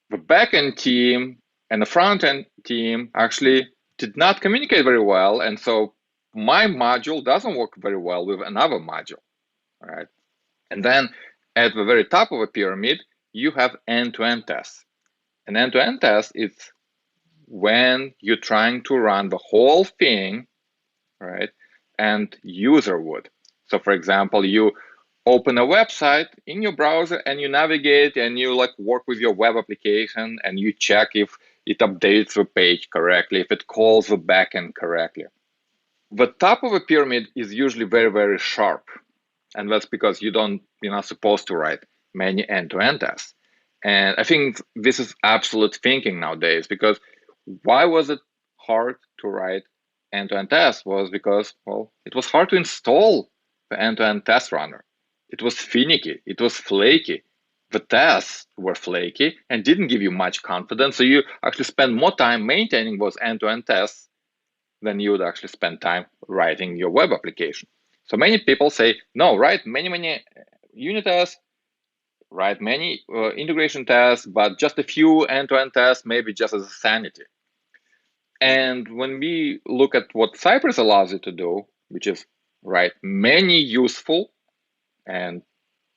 the backend team and the front-end team actually did not communicate very well. And so my module doesn't work very well with another module, right? And then at the very top of a pyramid, you have end-to-end tests. An end-to-end test is when you're trying to run the whole thing, right? And user would. So for example, you open a website in your browser and you navigate and you work with your web application and you check if it updates the page correctly, if it calls the backend correctly. The top of a pyramid is usually very, very sharp. And that's because you're not supposed to write many end-to-end tests. And I think this is absolute thinking nowadays, because why was it hard to write end-to-end tests? Was because, it was hard to install the end-to-end test runner. It was finicky. It was flaky. The tests were flaky and didn't give you much confidence. So you actually spend more time maintaining those end-to-end tests than you would actually spend time writing your web application. So many people say, no, write many unit tests, write many integration tests, but just a few end-to-end tests, maybe just as a sanity. And when we look at what Cypress allows you to do, which is write many useful and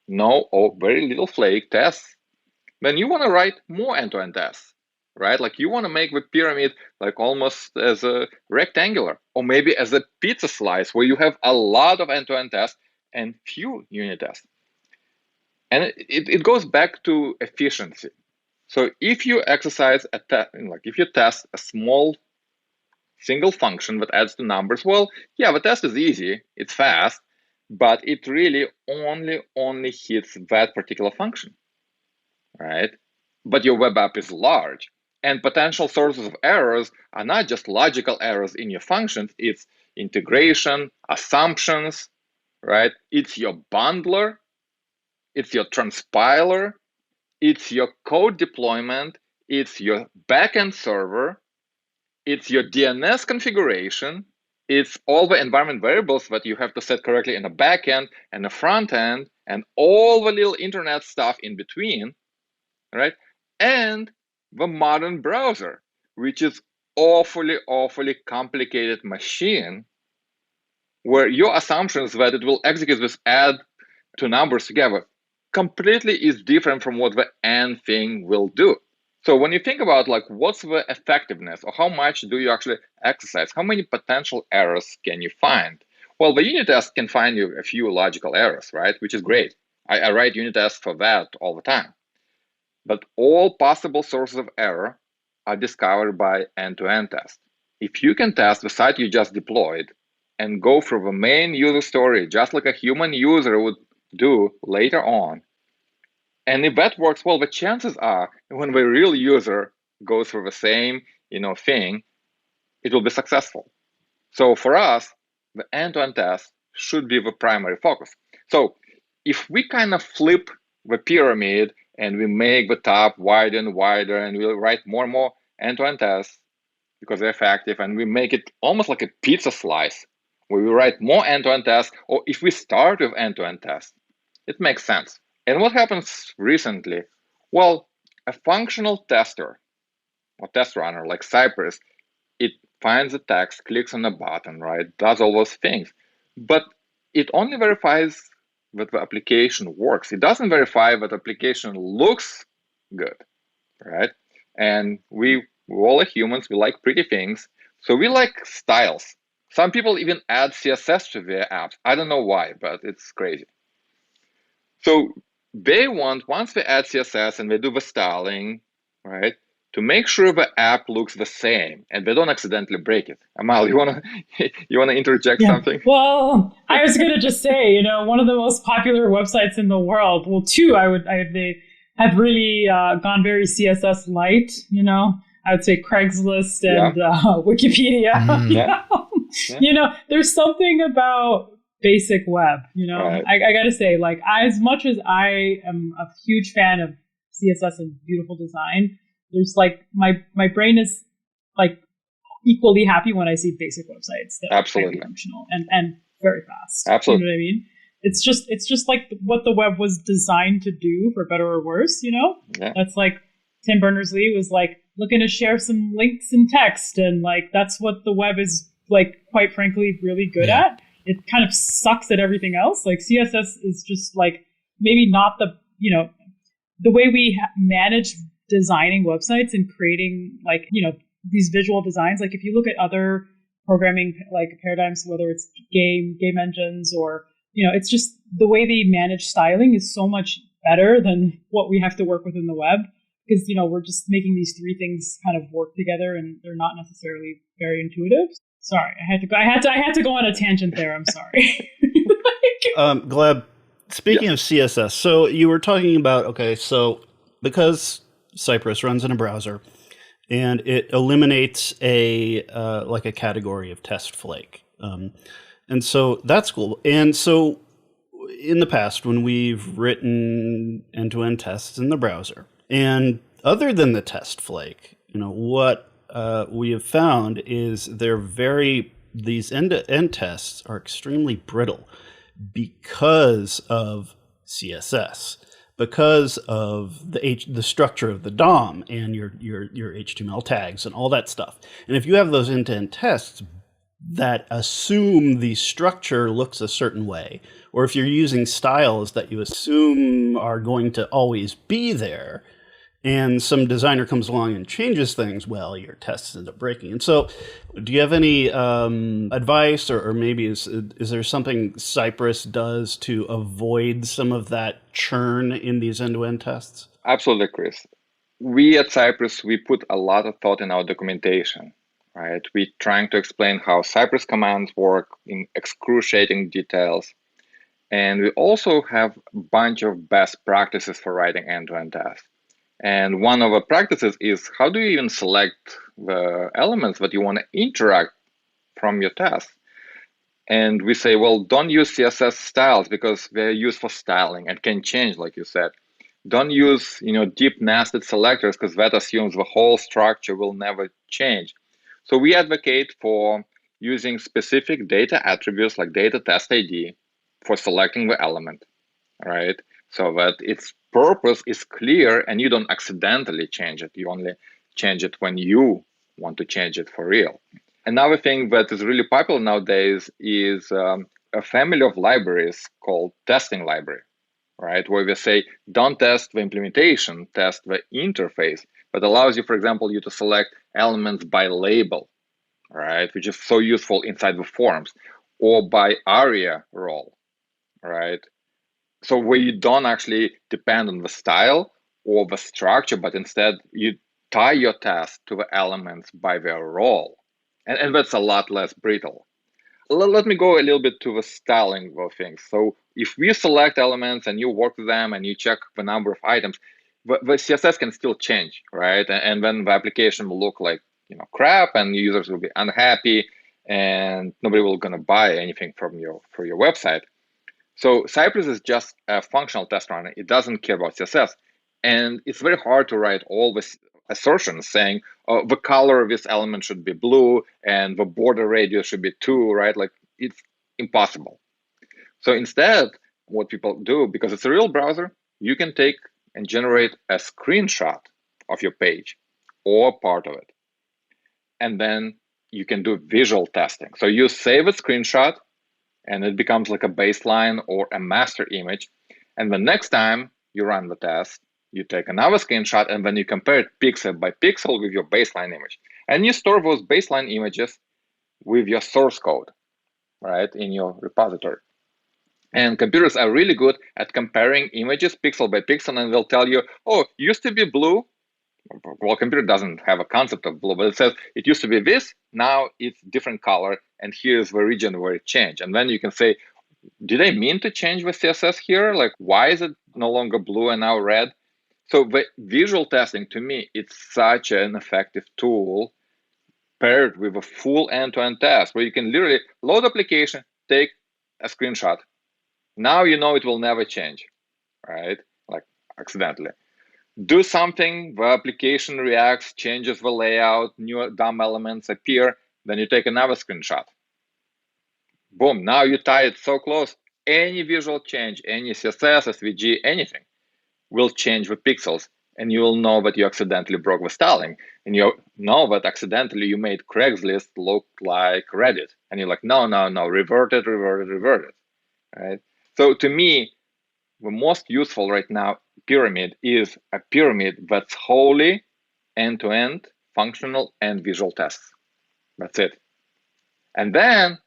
no or very little flake tests, then you want to write more end-to-end tests, right? Like you want to make the pyramid like almost as a rectangular, or maybe as a pizza slice where you have a lot of end-to-end tests and few unit tests. And it goes back to efficiency. So if you exercise a test, like if you test a small single function that adds to numbers, well, yeah, the test is easy, it's fast, but it really only hits that particular function, right? But your web app is large, and potential sources of errors are not just logical errors in your functions, it's integration, assumptions, right? It's your bundler, it's your transpiler, it's your code deployment, it's your backend server, it's your DNS configuration, it's all the environment variables that you have to set correctly in the backend and the front end, and all the little internet stuff in between, right? And the modern browser, which is awfully complicated machine where your assumptions that it will execute this add to numbers together completely is different from what the end thing will do. So when you think about like what's the effectiveness or how much do you actually exercise, how many potential errors can you find? Well, the unit test can find you a few logical errors, right? Which is great. I write unit tests for that all the time. But all possible sources of error are discovered by end-to-end test. If you can test the site you just deployed and go through the main user story just like a human user would do later on, and if that works well, the chances are when the real user goes through the same thing, it will be successful. So for us, the end-to-end test should be the primary focus. So if we kind of flip the pyramid and we make the top wider and wider and we'll write more and more end-to-end tests because they're effective, and we make it almost like a pizza slice where we write more end-to-end tests, or if we start with end-to-end tests, it makes sense. And what happens recently? Well, a functional tester or test runner like Cypress, it finds the text, clicks on a button, right? Does all those things. But it only verifies that the application works. It doesn't verify that the application looks good, right? And we all are humans, we like pretty things. So we like styles. Some people even add CSS to their apps. I don't know why, but it's crazy. So they want, once they add CSS and they do the styling, right, to make sure the app looks the same and they don't accidentally break it. Amal, you wanna interject something? Well, I was gonna just say, one of the most popular websites in the world. Well, two, they have really gone very CSS light. I would say Craigslist and Wikipedia. Yeah. There's something about basic web, Right. I gotta say, like, as much as I am a huge fan of CSS and beautiful design, there's like my brain is like equally happy when I see basic websites that Absolutely. are functional and very fast. Absolutely. You know what I mean? It's just like what the web was designed to do, for better or worse. Yeah. That's like Tim Berners-Lee was like looking to share some links and text, and like that's what the web is like, quite frankly, really good at. It kind of sucks at everything else. Like CSS is just like maybe not the way we manage designing websites and creating like these visual designs. Like if you look at other programming like paradigms, whether it's game engines or it's just the way they manage styling is so much better than what we have to work with in the web, because we're just making these three things kind of work together and they're not necessarily very intuitive. Sorry, I had to go on a tangent there. I'm sorry. Gleb, speaking of CSS, so you were talking about, so because Cypress runs in a browser and it eliminates a category of test flake. And so that's cool. And so in the past, when we've written end-to-end tests in the browser, and other than the test flake, what we have found is these end-to-end tests are extremely brittle because of CSS because of the structure of the DOM and your HTML tags and all that stuff. And if you have those end-to-end tests that assume the structure looks a certain way, or if you're using styles that you assume are going to always be there, and some designer comes along and changes things, well, your tests end up breaking. And so do you have any advice, or maybe is there something Cypress does to avoid some of that churn in these end-to-end tests? Absolutely, Chris. We at Cypress, we put a lot of thought in our documentation, right? We're trying to explain how Cypress commands work in excruciating details. And we also have a bunch of best practices for writing end-to-end tests. And one of the practices is how do you even select the elements that you want to interact from your test? And we say, well, don't use CSS styles because they're used for styling and can change, like you said. Don't use deep nested selectors because that assumes the whole structure will never change. So we advocate for using specific data attributes like data test ID for selecting the element, right? So that its purpose is clear and you don't accidentally change it. You only change it when you want to change it for real. Another thing that is really popular nowadays is a family of libraries called testing library, right? Where we say, don't test the implementation, test the interface, but allows you, for example, you to select elements by label, right? Which is so useful inside the forms, or by ARIA role, right? So where you don't actually depend on the style or the structure, but instead you tie your test to the elements by their role. And that's a lot less brittle. Let me go a little bit to the styling of things. So if we select elements and you work with them and you check the number of items, the CSS can still change, right? And then the application will look like crap, and users will be unhappy, and nobody will gonna buy anything from for your website. So Cypress is just a functional test runner. It doesn't care about CSS. And it's very hard to write all this assertions saying, oh, the color of this element should be blue and the border radius should be 2, right? Like, it's impossible. So instead, what people do, because it's a real browser, you can take and generate a screenshot of your page or part of it. And then you can do visual testing. So you save a screenshot, and it becomes like a baseline or a master image. And the next time you run the test, you take another screenshot, and then you compare it pixel by pixel with your baseline image. And you store those baseline images with your source code, right, in your repository. And computers are really good at comparing images pixel by pixel, and they'll tell you, oh, it used to be blue. Well, computer doesn't have a concept of blue, but it says it used to be this, now it's different color, and here's the region where it changed. And then you can say, did I mean to change the CSS here? Like, why is it no longer blue and now red? So the visual testing, to me, it's such an effective tool paired with a full end-to-end test where you can literally load application, take a screenshot. Now you know it will never change, right? Like, accidentally. Do something, the application reacts, changes the layout, new DOM elements appear, then you take another screenshot. Boom, now you tie it so close, any visual change, any CSS, SVG, anything will change the pixels, and you will know that you accidentally broke the styling, and you know that accidentally you made Craigslist look like Reddit, and you're like, no, revert it, right? So to me, the most useful right now pyramid is a pyramid that's wholly end-to-end functional and visual tests. That's it. And then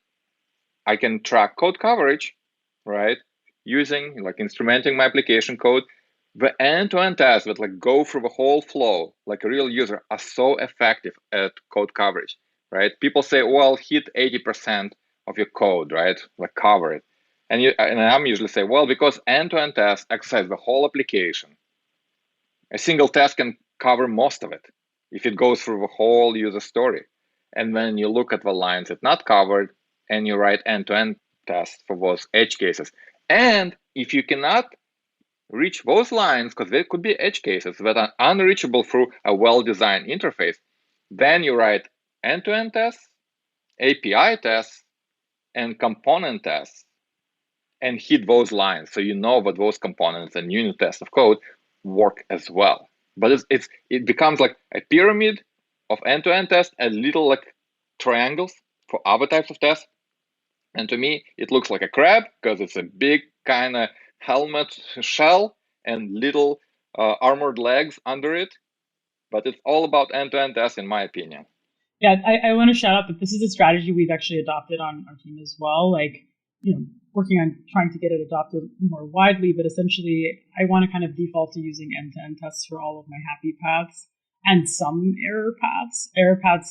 I can track code coverage, right? Using, like, instrumenting my application code. The end-to-end tests that like go through the whole flow, like a real user, are so effective at code coverage, right? People say, well, hit 80% of your code, right? Like, cover it. And I'm usually say, well, because end-to-end tests exercise the whole application. A single test can cover most of it if it goes through the whole user story. And then you look at the lines that not covered, and you write end-to-end tests for those edge cases. And if you cannot reach those lines, because there could be edge cases that are unreachable through a well-designed interface, then you write end-to-end tests, API tests, and component tests. and hit those lines, so you know that those components and unit tests of code work as well. But it becomes like a pyramid of end-to-end tests and little like triangles for other types of tests. And to me, it looks like a crab because it's a big kind of helmet shell and little armored legs under it. But it's all about end-to-end tests, in my opinion. Yeah, I want to shout out that this is a strategy we've actually adopted on our team as well. Like, working on trying to get it adopted more widely, but essentially I want to kind of default to using end-to-end tests for all of my happy paths and some error paths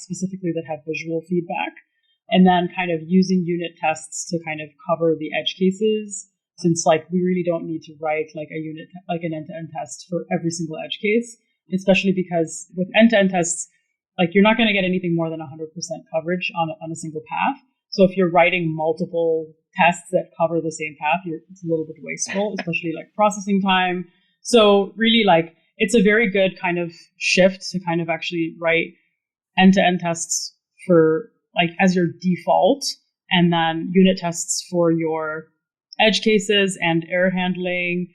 specifically that have visual feedback, and then kind of using unit tests to kind of cover the edge cases, since like we really don't need to write like an end-to-end test for every single edge case, especially because with end-to-end tests, like you're not going to get anything more than 100% coverage on a single path. So if you're writing multiple tests that cover the same path, it's a little bit wasteful, especially like processing time. So really, like, it's a very good kind of shift to kind of actually write end-to-end tests for like as your default, and then unit tests for your edge cases and error handling,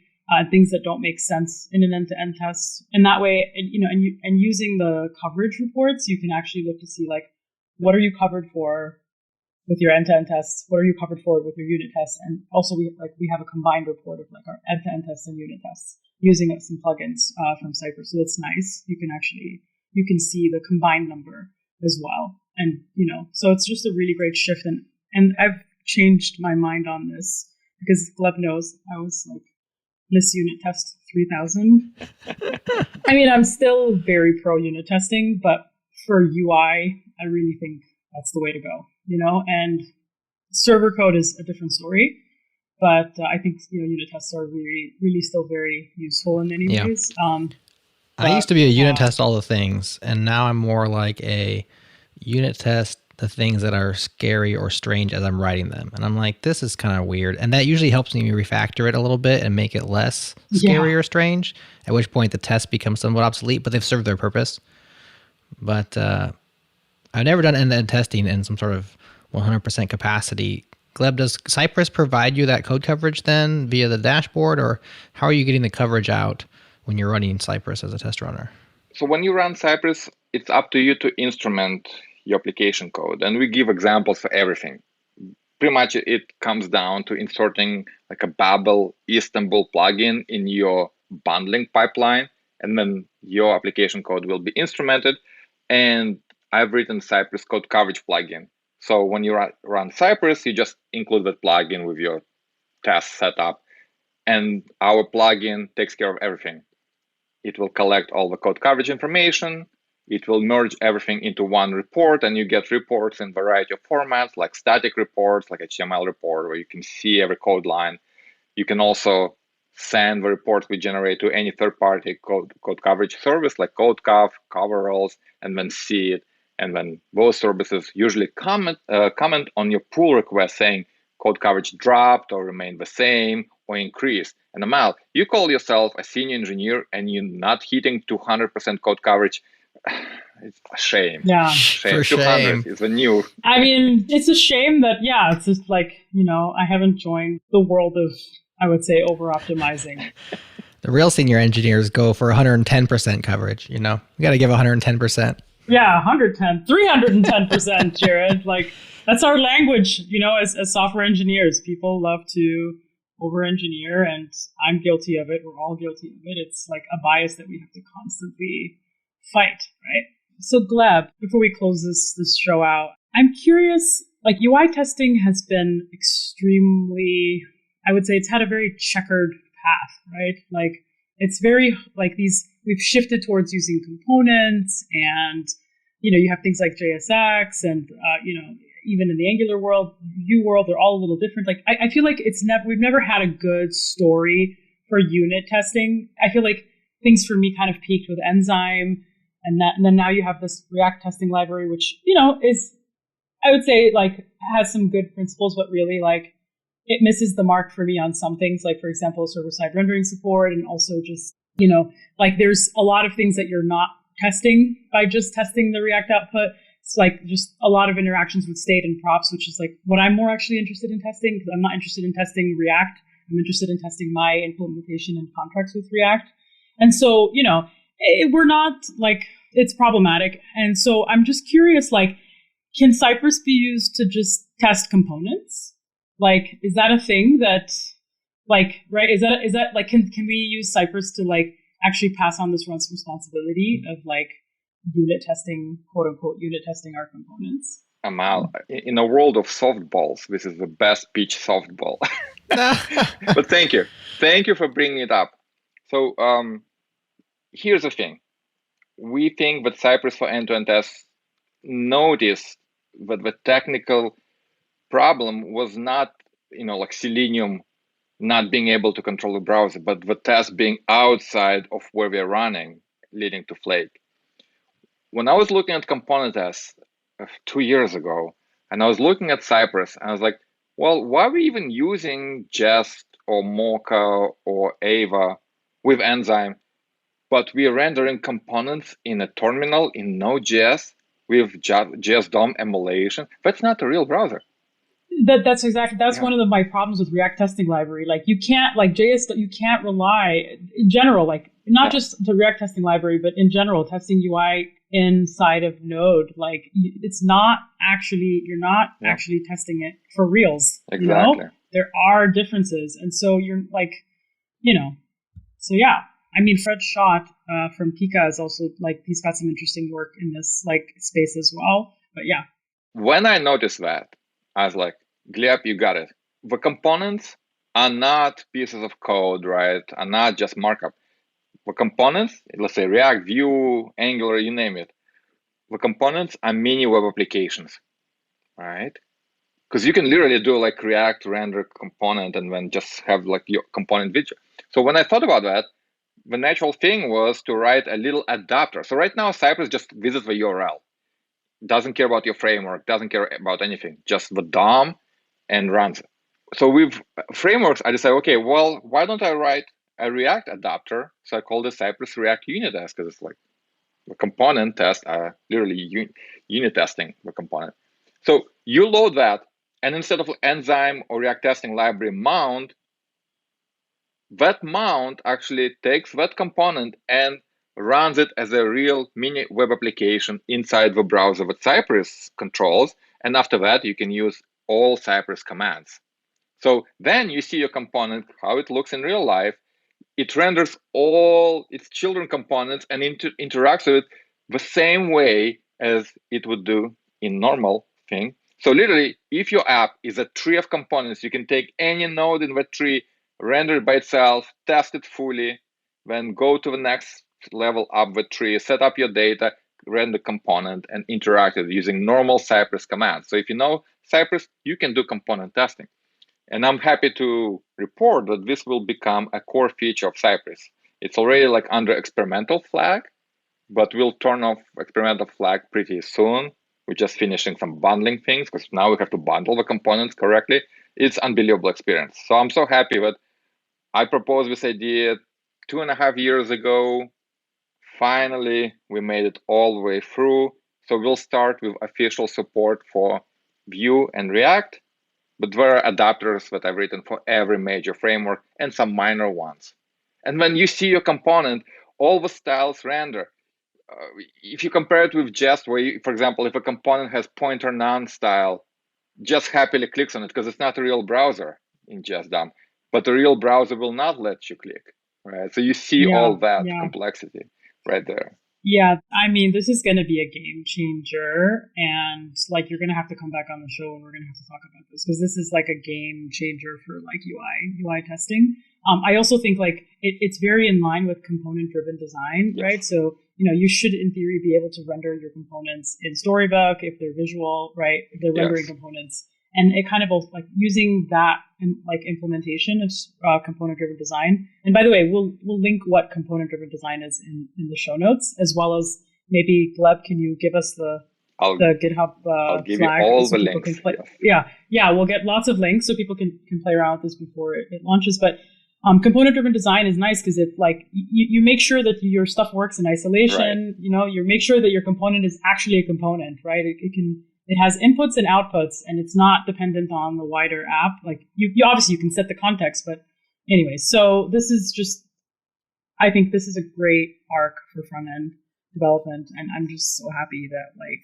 things that don't make sense in an end-to-end test. And that way, and using the coverage reports, you can actually look to see like, what are you covered for with your end-to-end tests? What are you covered for with your unit tests? And also we have a combined report of like our end-to-end tests and unit tests using some plugins from Cypress. So that's nice. You can see the combined number as well. And, so it's just a really great shift. And I've changed my mind on this because Gleb knows I was like, Miss Unit Test 3000. I mean, I'm still very pro unit testing, but for UI, I really think that's the way to go, and server code is a different story, but I think, unit tests are really, really still very useful in many ways. I used to be a unit test all the things, and now I'm more like a unit test the things that are scary or strange as I'm writing them. And I'm like, this is kind of weird. And that usually helps me refactor it a little bit and make it less scary or strange, at which point the test becomes somewhat obsolete, but they've served their purpose. But I've never done end-to-end testing in some sort of 100% capacity. Gleb, does Cypress provide you that code coverage then via the dashboard, or how are you getting the coverage out when you're running Cypress as a test runner? So when you run Cypress, it's up to you to instrument your application code. And we give examples for everything. Pretty much it comes down to inserting like a Babel Istanbul plugin in your bundling pipeline, and then your application code will be instrumented. And I've written Cypress code coverage plugin. So when you run Cypress, you just include that plugin with your test setup, and our plugin takes care of everything. It will collect all the code coverage information. It will merge everything into one report, and you get reports in a variety of formats, like static reports, like HTML report, where you can see every code line. You can also send the reports we generate to any third-party code coverage service, like CodeCov, Coveralls, and then see it. And then those services usually comment on your pull request saying code coverage dropped or remained the same or increased. And Amal, you call yourself a senior engineer and you're not hitting 200% code coverage. It's a shame. Yeah. Shame. For 200 shame. is the new. I mean, it's a shame that, it's just like, I haven't joined the world of, I would say, over-optimizing. The real senior engineers go for 110% coverage, You got to give 110%. Yeah, 310%, Jared. Like, that's our language, as software engineers. People love to over-engineer, and I'm guilty of it. We're all guilty of it. It's like a bias that we have to constantly fight, right? So Gleb, before we close this show out, I'm curious, like UI testing has been extremely, I would say it's had a very checkered path, right? Like it's very like we've shifted towards using components, and you have things like JSX and even in the Angular world, Vue world, they're all a little different. Like I feel like we've never had a good story for unit testing. I feel like things for me kind of peaked with Enzyme, and then now you have this React testing library, which is, I would say, like has some good principles, but really like it misses the mark for me on some things, like for example server-side rendering support, and also just like there's a lot of things that you're not testing by just testing the React output. it's like just a lot of interactions with state and props, which is like what I'm more actually interested in testing, because I'm not interested in testing React. I'm interested in testing my implementation and contracts with React. And so, we're not like, it's problematic. And so I'm just curious, like, can Cypress be used to just test components? Like, is that a thing that, like, right? Is that like, can we use Cypress to like actually pass on this responsibility of like unit testing, quote unquote, unit testing our components? Amal, in a world of softballs, this is the best pitch softball. But thank you. Thank you for bringing it up. So here's the thing. We think that Cypress for end-to-end tests noticed that the technical problem was not, like Selenium not being able to control the browser, but the test being outside of where we're running, leading to Flake. When I was looking at component tests 2 years ago, and I was looking at Cypress, and I was like, well, why are we even using Jest or Mocha or Ava with Enzyme, but we're rendering components in a terminal in Node.js with JS DOM emulation? That's not a real browser. That's one of my problems with React testing library. Like you can't, like JS, you can't rely in general, like not just the React testing library, but in general, testing UI inside of Node. Like it's not actually, you're not actually testing it for reals. Exactly. There are differences. And so you're like, so yeah. I mean, Fred Schott from Pika is also like, he's got some interesting work in this like space as well. But yeah. When I noticed that, I was like, Gleb, you got it. The components are not pieces of code, right? Are not just markup. The components, let's say React, Vue, Angular, you name it. The components are mini web applications, right? Because you can literally do like React render component and then just have like your component widget. So when I thought about that, the natural thing was to write a little adapter. So right now, Cypress just visits the URL. Doesn't care about your framework, doesn't care about anything, just the DOM and runs it. So with frameworks, I decided, okay, well, why don't I write a React adapter? So I called it Cypress React Unit Test, because it's like the component test are literally unit testing the component. So you load that, and instead of Enzyme or React testing library mount, that mount actually takes that component and runs it as a real mini web application inside the browser that Cypress controls. And after that, you can use all Cypress commands. So then you see your component, how it looks in real life. It renders all its children components and interacts with it the same way as it would do in normal thing. So literally, if your app is a tree of components, you can take any node in that tree, render it by itself, test it fully, then go to the next level up the tree, set up your data, render component, and interact with it using normal Cypress commands. So if you know Cypress, you can do component testing. And I'm happy to report that this will become a core feature of Cypress. It's already like under experimental flag, but we'll turn off experimental flag pretty soon. We're just finishing some bundling things, because now we have to bundle the components correctly. It's unbelievable experience. So I'm so happy that I proposed this idea 2.5 years ago. Finally, we made it all the way through. So we'll start with official support for Vue and React, but there are adapters that I've written for every major framework and some minor ones. And when you see your component, all the styles render. If you compare it with Jest, where you, for example, if a component has pointer none style, Jest happily clicks on it because it's not a real browser in Jest DOM, but the real browser will not let you click, right? So you see all that complexity right there. Yeah, I mean, this is going to be a game changer, and like you're going to have to come back on the show and we're going to have to talk about this, because this is like a game changer for like UI testing. I also think like it's very in line with component-driven design, right? So, you should in theory be able to render your components in Storybook if they're visual, right? If they're rendering components. And it kind of like using that like implementation of component-driven design. And by the way, we'll link what component-driven design is in the show notes, as well as maybe Gleb, can you give us the GitHub I'll give flag you all so the people links. can play. Yeah, we'll get lots of links so people can play around with this before it launches. But Component-driven design is nice because it like you make sure that your stuff works in isolation. Right. You make sure that your component is actually a component, right? It has inputs and outputs, and it's not dependent on the wider app. Like you obviously you can set the context, but anyway. So this is just, I think this is a great arc for front end development, and I'm just so happy that like.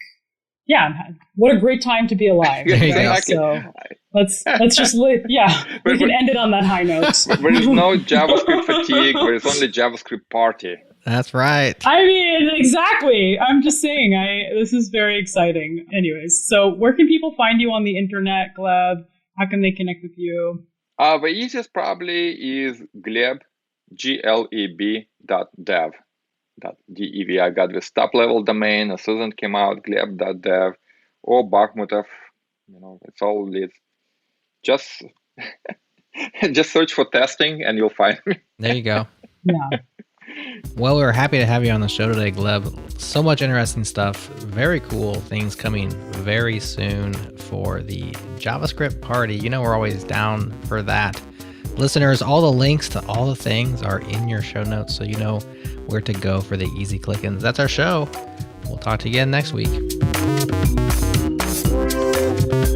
Yeah, what a great time to be alive. Right? Exactly. So let's just we can end it on that high note. There is no JavaScript fatigue. There is only JavaScript party. That's right. I mean, exactly. I'm just saying, this is very exciting. Anyways, so where can people find you on the internet, Gleb? How can they connect with you? The easiest probably is Gleb, gleb.dev. .dev. I got this top level domain. As soon as it came out, gleb.dev or Bahmutov. It's all leads. Just search for testing and you'll find me. There you go. Yeah. Well, we're happy to have you on the show today, Gleb. So much interesting stuff. Very cool things coming very soon for the JavaScript party. We're always down for that. Listeners, all the links to all the things are in your show notes, so you know where to go for the easy click-ins. That's our show. We'll talk to you again next week.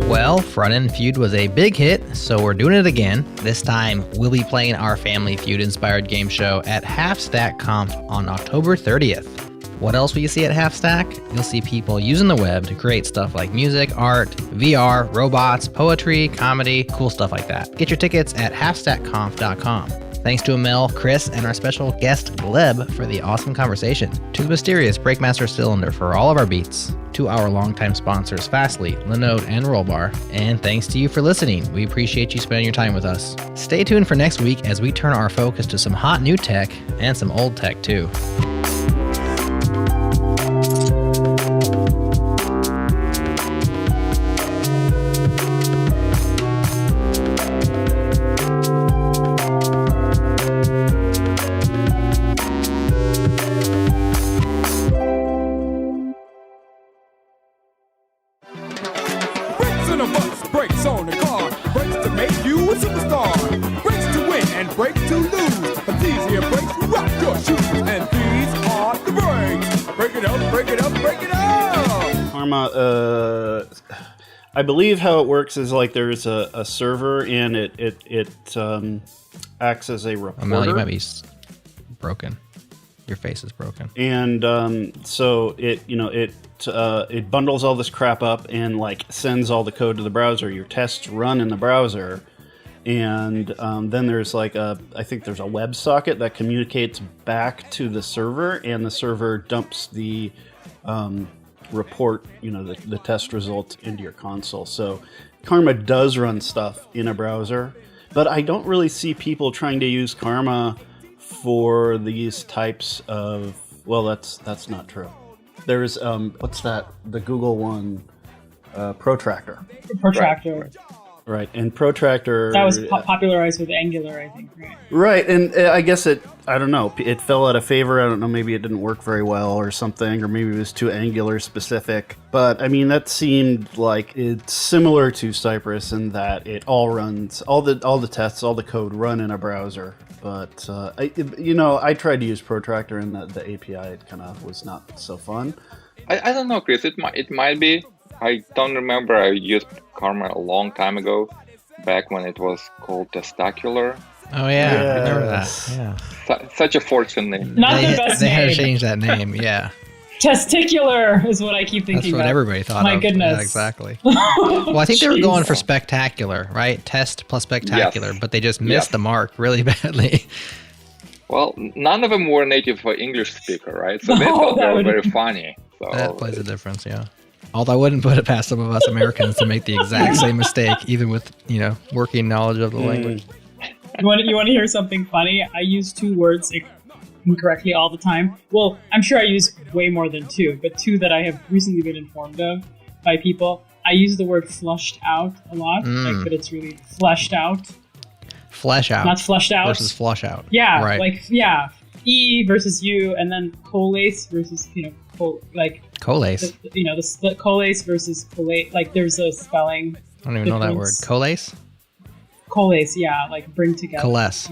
Well, Front End Feud was a big hit, so we're doing it again. This time, we'll be playing our Family Feud-inspired game show at Half-Stack Conf on October 30th. What else will you see at Half-Stack? You'll see people using the web to create stuff like music, art, VR, robots, poetry, comedy, cool stuff like that. Get your tickets at halfstackconf.com. Thanks to Amel, Chris, and our special guest, Gleb, for the awesome conversation. To the mysterious Breakmaster Cylinder for all of our beats. To our longtime sponsors, Fastly, Linode, and Rollbar. And thanks to you for listening. We appreciate you spending your time with us. Stay tuned for next week as we turn our focus to some hot new tech and some old tech too. I believe how it works is like there's a server and it acts as a reporter. Mel, you might be broken. Your face is broken. And so it bundles all this crap up and like sends all the code to the browser. Your tests run in the browser, and then there's like I think there's a WebSocket that communicates back to the server, and the server dumps the report, the test results into your console. So Karma does run stuff in a browser, but I don't really see people trying to use Karma for these types of, well, that's not true. There's what's that? The Google one, Protractor. Protractor. Right, and Protractor... That was popularized with Angular, I think, right? Right, and I guess it fell out of favor. I don't know, maybe it didn't work very well or something, or maybe it was too Angular specific. But, I mean, that seemed like it's similar to Cypress in that it all runs, all the tests, all the code run in a browser. But, I tried to use Protractor, and the API kind of was not so fun. I don't know, Chris, it might be. I don't remember. I used Karma a long time ago, back when it was called Testacular. Oh, yeah. Yes. I remember that. Yeah. Such a fortune name. Not the best name. They had to change that name, yeah. Testicular is what I keep thinking. That's what everybody thought My of. goodness. Yeah, exactly. Well, I think they were going for spectacular, right? Test plus spectacular, yes. But they just missed the mark really badly. Well, none of them were native English speaker, right? So they thought they were very funny. So that plays a difference, yeah. Although I wouldn't put it past some of us Americans to make the exact same mistake, even with, working knowledge of the language. You want to hear something funny? I use two words incorrectly all the time. Well, I'm sure I use way more than two, but two that I have recently been informed of by people. I use the word flushed out a lot, but it's really fleshed out. Flesh out. Not flushed out. Versus flush out. Yeah, right. E versus U, and then collace versus, collace. The split collace versus collate. Like there's a spelling. I don't even know that word. Collace? Collace, yeah, like bring together. Coalesce.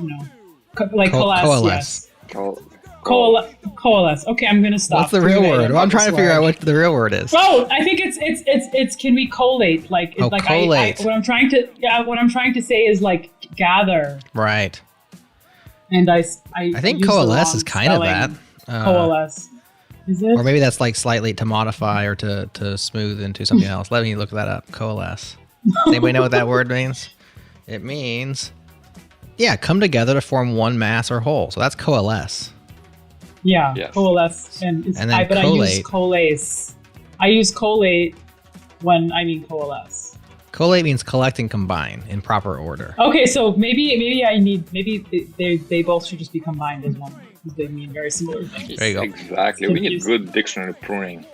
Like coalesce. coalesce. Yes. Coalesce. Okay, I'm gonna stop. What's the real word? Well, I'm trying to figure out what the real word is. Oh, I think it's can we collate? Like it's like collate. what I'm trying to say is like gather. Right. And I think used the coalesce wrong is kind of spelling. that. Coalesce. Is it? Or maybe that's like slightly to modify or to smooth into something else. Let me look that up. Coalesce. Does anybody know what that word means? It means, come together to form one mass or whole. So that's coalesce. Yeah, Yes. coalesce. And then but collate. I use coalesce. I use collate when I mean coalesce. Collate means collect and combine in proper order. Okay, so maybe they both should just be combined as one because they mean very similar things. There you go. Exactly. We need good dictionary pruning.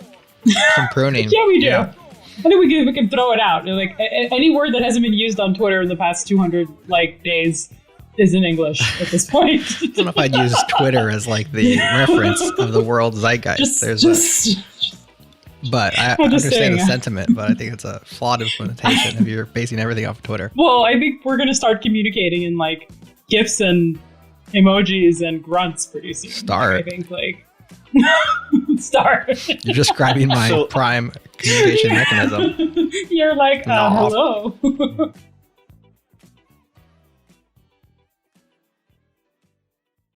Some pruning. Yeah, we do. I think we can throw it out. Like any word that hasn't been used on Twitter in the past 200 days is in English at this point. I don't know if I'd use Twitter as like the reference of the world zeitgeist. But I understand the sentiment, but I think it's a flawed implementation if you're basing everything off of Twitter. Well, I think we're going to start communicating in like GIFs and emojis and grunts pretty soon. Start. I think start. You're describing my prime communication mechanism. You're like, hello.